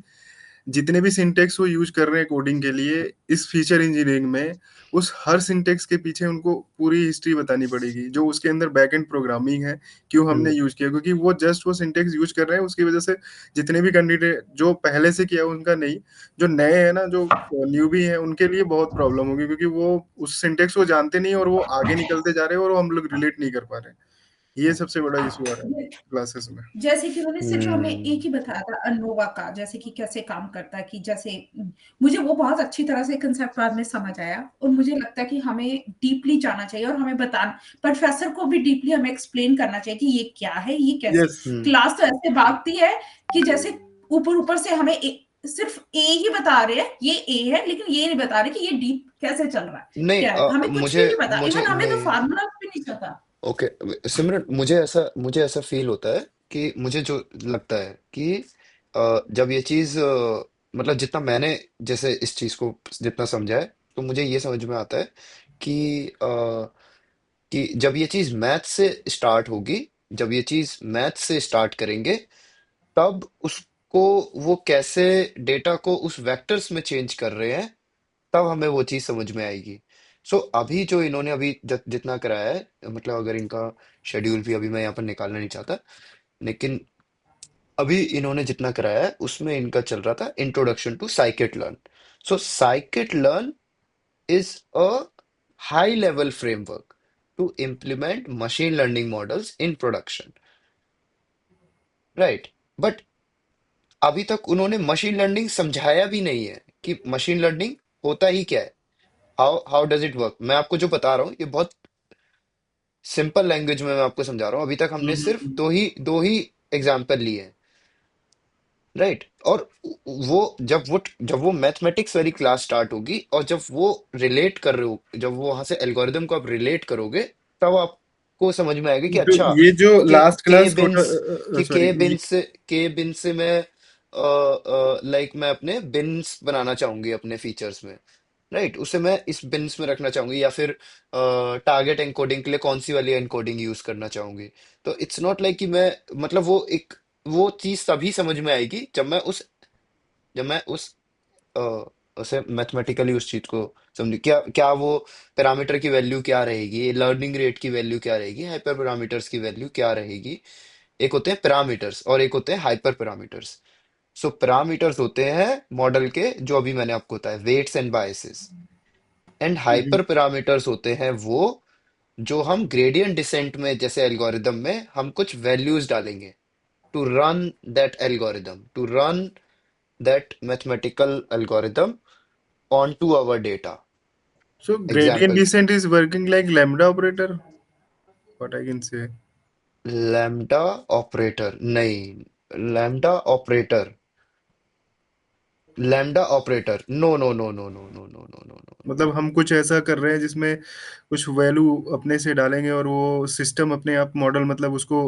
जितने भी सिंटेक्स वो यूज कर रहे हैं कोडिंग के लिए इस फीचर इंजीनियरिंग में, उस हर सिंटेक्स के पीछे उनको पूरी हिस्ट्री बतानी पड़ेगी, जो उसके अंदर बैक एंड प्रोग्रामिंग है, क्यों हमने हम्म। यूज किया, क्योंकि वो जस्ट वो सिंटेक्स यूज कर रहे हैं, उसकी वजह से जितने भी कैंडिडेट जो पहले से किया उनका नहीं, जो नए हैं ना, जो न्यूबी हैं, उनके लिए बहुत प्रॉब्लम होगी, क्योंकि वो उस सिंटेक्स को जानते नहीं और वो आगे निकलते जा रहे हैं और वो हम लोग रिलेट नहीं कर पा रहे हैं। ये सबसे बड़ा इशू आ रहा है क्लासेस में। जैसे कि उन्होंने सिर्फ हमें एक हम्म। ही बताया था अनोवा का, जैसे कि कैसे काम करता है, कि जैसे मुझे वो बहुत अच्छी तरह से कंसेप्ट बाद में समझ आया। और मुझे लगता है कि हमें डीपली जाना चाहिए और हमें बताना, प्रोफेसर को भी डीपली हमें एक्सप्लेन करना चाहिए कि ये क्या है, ये कैसे। यस। हम्म। क्लास तो ऐसे भागती है कि जैसे ऊपर ऊपर से हमें सिर्फ ए ही बता रहे हैं, ये ए है, लेकिन ये नहीं बता रहे कि ये डीप कैसे चल रहा है, नहीं, क्या है, हमें कुछ भी मुझे नहीं पता, मुझे इवन हमें तो नहीं। फार्मूला भी नहीं पता। ओके, सिमरन, मुझे ऐसा फील होता है कि मुझे जो लगता है कि जब ये चीज मतलब जितना मैंने जैसे इस चीज को जितना समझा है, तो मुझे ये समझ में आता है कि कि जब ये चीज मैथ से स्टार्ट होगी, जब ये चीज मैथ से स्टार्ट करेंगे, तब उसको वो कैसे डेटा को उस वेक्टर्स में चेंज कर रहे हैं, तब हमें वो चीज समझ में आएगी। सो अभी जो इन्होंने अभी जितना कराया है, मतलब अगर इनका शेड्यूल भी अभी मैं यहाँ पर निकालना नहीं चाहता, लेकिन अभी इन्होंने जितना कराया है उसमें इनका चल रहा था introduction to scikit learn. So scikit learn is a high level framework to implement machine learning models in production, right? But अभी तक उन्होंने मशीन लर्निंग समझाया भी नहीं है कि मशीन लर्निंग होता ही क्या है, how how does it work. मैं आपको जो बता रहा हूँ ये बहुत सिंपल लैंग्वेज में मैं आपको समझा रहा हूँ। अभी तक हमने सिर्फ दो ही एग्जाम्पल लिए हैं, राइट? और वो मैथमेटिक्स वाली क्लास स्टार्ट होगी, और जब वो रिलेट कर रहे हो, जब वो वहां से एल्गोरिदम को आप रिलेट करोगे, तब आपको समझ में आएगा कि तो अच्छा, ये जो के लास्ट के क्लास कोटा, बिन्स कि सॉरी, के बिन से मैं लाइक मैं अपने बिन्स बनाना चाहूंगी अपने फीचर्स में, राइट, उसे मैं इस बिन्स में रखना चाहूंगी, या फिर टारगेट एनकोडिंग के लिए कौन सी वाली एनकोडिंग यूज करना चाहूंगी। तो इट्स नॉट लाइक कि मैं, मतलब वो चीज तभी समझ में आएगी जब मैं उस अ, उसे मैथमेटिकली उस चीज को समझ, क्या क्या वो पैरामीटर की वैल्यू क्या रहेगी, लर्निंग रेट की वैल्यू क्या रहेगी, हाइपर पैरामीटर्स की वैल्यू क्या रहेगी। एक होते हैं पैरामीटर्स और एक होते हैं हाइपर पैरामीटर्स। सो पैरामीटर्स होते हैं मॉडल के, जो अभी मैंने आपको बताया, weights and biases. And hyperparameters होते हैं वो जो हम ग्रेडियंट डिसेंट में, जैसे एल्गोरिदम में हम कुछ वैल्यूज डालेंगे to run that algorithm, to run that mathematical algorithm onto our data. So gradient Examples: descent is working like lambda operator. What I can say. lambda operator, नहीं, lambda operator, lambda operator, no no no no no no no no no no no मतलब no. हम कुछ ऐसा कर रहे हैं जिसमें कुछ वैल्यू अपने से डालेंगे और वो सिस्टम अपने आप मॉडल मतलब उसको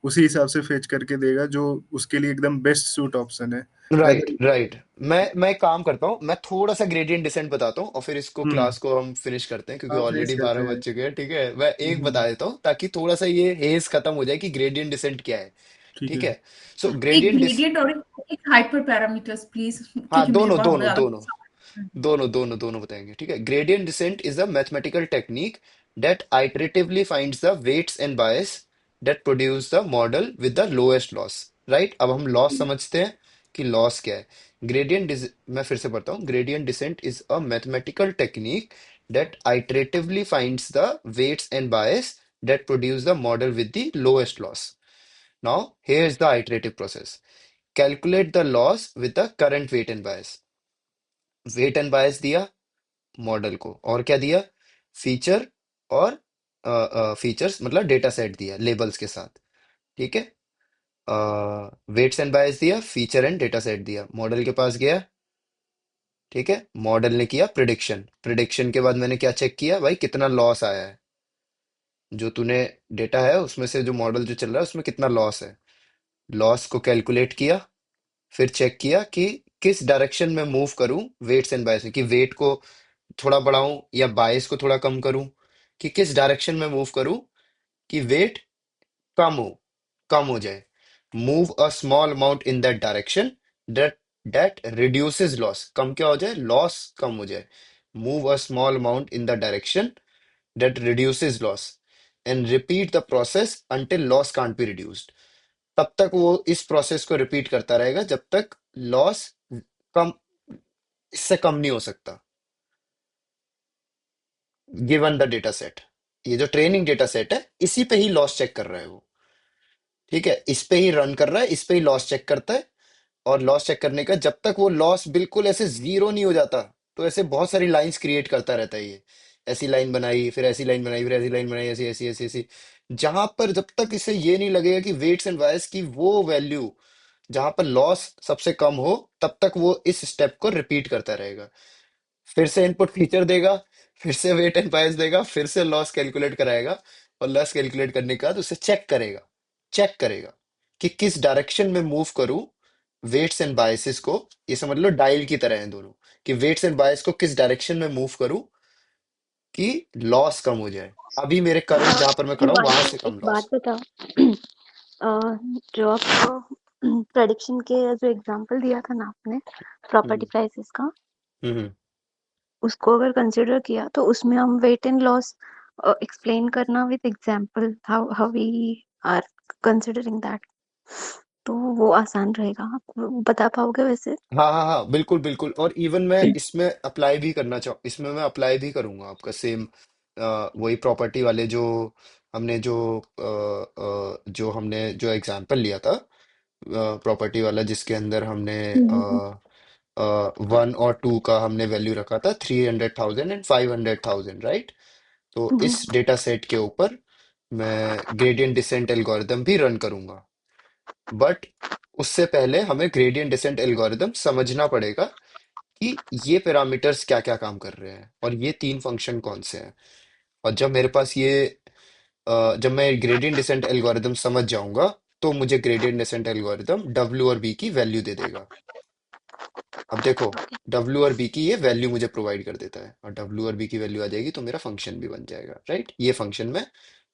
उसी हिसाब से फेच करके देगा जो उसके लिए एकदम बेस्ट सूट ऑप्शन है। राइट rather- राइट, मैं एक काम करता हूँ, मैं थोड़ा सा ग्रेडियंट डिसेंट बताता हूँ और फिर इसको हम्म। क्लास को हम फिनिश करते हैं, क्योंकि हाँ, फिनिश ऑलरेडी करते 12 हैं। बज चुके हैं। ठीक है, मैं एक हम्म, बता देता हूँ ताकि थोड़ा सा ये हेज खत्म हो जाए कि ग्रेडियंट डिसेंट क्या है। ठीक ठीक है। है, सो एक ग्रेडियंट डिस ग्रेडियंट और एक हाइपर पैरामीटर्स प्लीज, हाँ, क्योंकि मुझे दोनों बहुत दोनों ज्यादा दोनों दोनों दोनों दोनों बताएंगे। ठीक है, gradient descent is a mathematical technique that iteratively finds the weights and bias that produce the model with the lowest loss. Right, अब हम लॉस समझते हैं कि लॉस क्या है। मैं फिर से पढ़ता हूँ, gradient descent is a mathematical technique that iteratively finds the weights and bias that produce the model with the lowest loss. Now here is the iterative process: calculate the loss with the current weight and bias। Weight and bias दिया model को, और क्या दिया, feature और features मतलब data set दिया labels के साथ। ठीक है, वेट्स एंड बायस दिया, फीचर एंड डेटा सेट दिया, मॉडल के पास गया। ठीक है, मॉडल ने किया प्रिडिक्शन, प्रिडिक्शन के बाद मैंने क्या चेक किया, भाई कितना लॉस आया है, जो तूने डेटा है उसमें से, जो मॉडल जो चल रहा है उसमें कितना लॉस है। लॉस को कैलकुलेट किया, फिर चेक किया कि किस डायरेक्शन में मूव करूं वेट्स एंड बायस में, कि वेट को थोड़ा बढ़ाऊं या बायस को थोड़ा कम करूं, कि किस डायरेक्शन में मूव करूं कि वेट कम हो कम हो जाए। Move a small amount in that direction that that reduces loss, कम क्या हो जाए, लॉस कम हो जाए। Move a small amount in the direction that reduces loss and repeat the process until loss can't be reduced. तब तक वो इस प्रोसेस को रिपीट करता रहेगा जब तक लॉस कम, इससे कम नहीं हो सकता, गिवन द डेटा सेट। ये जो ट्रेनिंग डेटा सेट है इसी पे ही लॉस चेक कर रहा है वो। ठीक है, इस पे ही रन कर रहा है, इस पे ही लॉस चेक करता है। और लॉस चेक करने का, जब तक वो लॉस बिल्कुल ऐसे जीरो नहीं हो जाता, तो ऐसे बहुत सारी लाइंस क्रिएट करता रहता है ये। ऐसी लाइन बनाई, फिर ऐसी लाइन बनाई, फिर ऐसी लाइन बनाई, ऐसी ऐसी ऐसी ऐसी, जहां पर जब तक इसे ये नहीं लगेगा कि वेट्स एंड वायर्स की वो वैल्यू जहां पर लॉस सबसे कम हो, तब तक वो इस स्टेप को रिपीट करता रहेगा। फिर से इनपुट फीचर देगा, फिर से वेट एंड प्राइस देगा, फिर से लॉस कैलकुलेट कराएगा, और लॉस कैलकुलेट करने के बाद उसे चेक करेगा कि किस डायरेक्शन में मूव करूं वेट्स एंड बायसेस को। ये समझ लो डायल की तरह हैं दोनों, कि वेट्स एंड बायस को किस डायरेक्शन में मूव करूं कि लॉस कम हो जाए, अभी मेरे करंट जहां पर मैं खड़ा हूं वहां से एक कम बात लॉस। बताओ। जो आपको प्रेडिक्शन के जो एग्जांपल दिया था ना आपने, प्रॉपर्टी हम्म प्राइसेस का, हम्म उसको अगर कंसिडर किया तो उसमें हम वेट एंड लॉस एक्सप्लेन करना with example, how how we are considering that, तो वो आसान रहेगा। आप बता पाओगे वैसे? हाँ हाँ हाँ, बिल्कुल बिल्कुल, और इवन मैं इसमें अप्लाई भी करना चाहूँ, इसमें मैं अप्लाई भी करूंगा आपका सेम वही प्रॉपर्टी वाले जो हमने जो हमने जो एग्जांपल लिया था, प्रॉपर्टी वाला जिसके अंदर हमने हम्म। 1 और 2 का हमने वैल्यू रखा था, 300,000 एंड 500,000, राइट। तो इस डेटा सेट के ऊपर मैं ग्रेडियंट डिसेंट एल्गोरिदम भी रन करूंगा, बट उससे पहले हमें ग्रेडियंट डिसेंट एल्गोरिदम समझना पड़ेगा कि ये पैरामीटर्स क्या क्या काम कर रहे हैं और ये 3 फंक्शन कौन से हैं। और जब मैं ग्रेडियंट डिसेंट एल्गोरिदम समझ जाऊंगा, तो मुझे ग्रेडियंट डिसेंट एल्गोरिदम W और B की वैल्यू दे देगा। अब देखो, ओके। डब्ल्यू और बी की ये वैल्यू मुझे प्रोवाइड कर देता है, और डब्ल्यू और बी की वैल्यू आ जाएगी तो मेरा फंक्शन भी बन जाएगा, राइट? ये फंक्शन मैं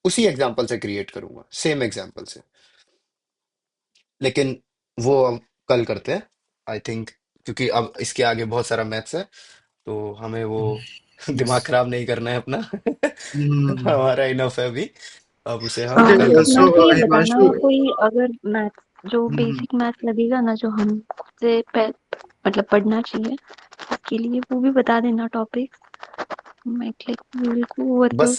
उसी एग्जांपल से क्रिएट करूंगा, सेम एग्जांपल से। लेकिन वो अब कल करते हैं, आई थिंक, क्योंकि अब इसके आगे बहुत सारा मैथ्स है, तो हमें वो यस। दिमाग खराब नहीं करना है अपना। हमारा इनफ है अभी, अब उसे हम ओके, कल करते सो मेरे हैं। को ये बताना, हिमांशु। कोई अगर मैथ जो बेसिक मैथ लगेगा ना, जो हम खुद से मतलब पढ़ना चाहिए, उसके लिए वो भी बता देना टॉपिक। मैं बिल्कुल बस मतलब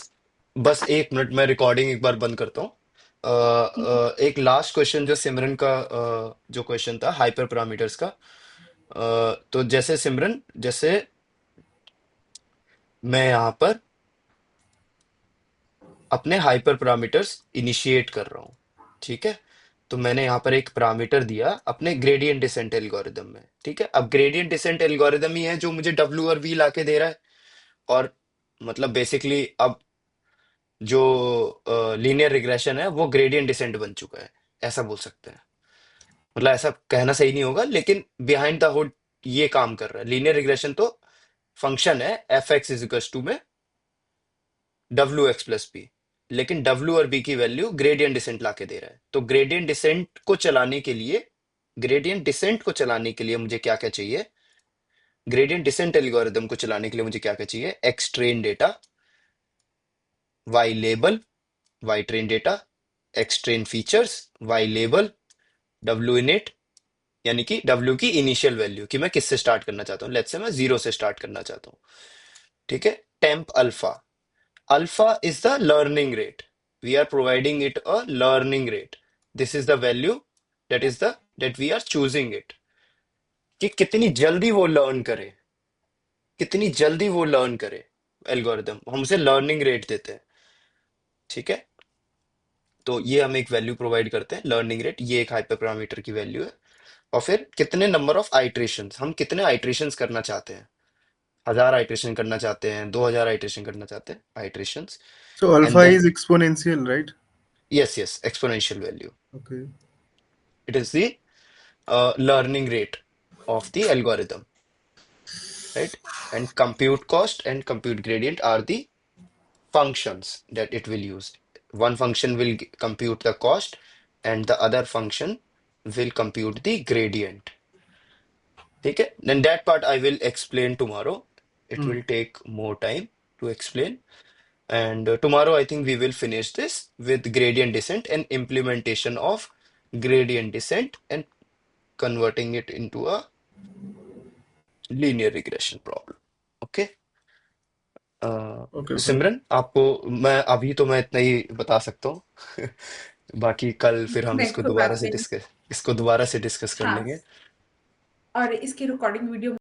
बस 1 मिनट, मैं रिकॉर्डिंग एक बार बंद करता हूँ। ठीक है। एक लास्ट क्वेश्चन जो सिमरन का जो क्वेश्चन था हाइपर पैरामीटर्स का, तो जैसे सिमरन, जैसे मैं यहाँ पर अपने हाइपर पैरामीटर्स इनिशिएट कर रहा हूँ, ठीक है? तो मैंने यहाँ पर एक पैरामीटर दिया अपने ग्रेडियंट डिसेंट एल्गोरिदम में, ठीक है? अब ग्रेडियंट डिसेंट एल्गोरिदम ही है जो मुझे डब्ल्यू और वी लाके दे रहा है। और मतलब बेसिकली अब जो लीनियर रिग्रेशन है वो ग्रेडियंट डिसेंट बन चुका है, ऐसा बोल सकते हैं। मतलब ऐसा कहना सही नहीं होगा, लेकिन बिहाइंड द हुड ये काम कर रहा है। लीनियर रिग्रेशन तो फंक्शन है F X is equal to में डब्ल्यू एक्स प्लस बी, लेकिन डब्ल्यू और बी की वैल्यू ग्रेडियंट डिसेंट लाके दे रहा है। तो ग्रेडियंट डिसेंट को चलाने के लिए मुझे क्या क्या चाहिए? ग्रेडियंट डिसेंट एल्गोरिदम को चलाने के लिए मुझे क्या क्या चाहिए? X train data, Y label, Y train data, X train features, Y label, W init, यानी कि डब्ल्यू की इनिशियल वैल्यू कि मैं किससे स्टार्ट करना चाहता हूँ। लेट्स से मैं 0 से स्टार्ट करना चाहता हूँ, ठीक है? Temp alpha, alpha is the learning rate, we are providing it a learning rate, this is the value that we are choosing it, कि कितनी जल्दी वो लर्न करे एल्गोरिदम, हम उसे लर्निंग रेट देते हैं, ठीक है? तो ये हम एक वैल्यू प्रोवाइड करते हैं, लर्निंग रेट, ये एक हाइपर पैरामीटर की वैल्यू है। और फिर कितने नंबर ऑफ आइट्रेशंस, हम कितने आइट्रेशंस करना चाहते हैं, 1000 आइट्रेशन करना चाहते हैं, 2000 आइट्रेशन करना चाहते हैं, iterations. So and alpha then is exponential, right? Yes yes, exponential value, Okay. It is the learning rate of the algorithm, right? And compute cost and compute gradient are the functions that it will use. One function will compute the cost, and the other function will compute the gradient. ठीक है? Then that part I will explain tomorrow. It Hmm. will take more time to explain. And tomorrow I think we will finish this with gradient descent and implementation of gradient descent and converting it into a linear regression problem. Okay? Okay, fine. सिमरन, आपको मैं इतना ही बता सकता हूँ। बाकी कल फिर हम नहीं, इसको कोई दोबारा बात से नहीं। डिस्कस इसको दोबारा से डिस्कस कर हाँ, लेंगे। और इसकी रिकॉर्डिंग वीडियो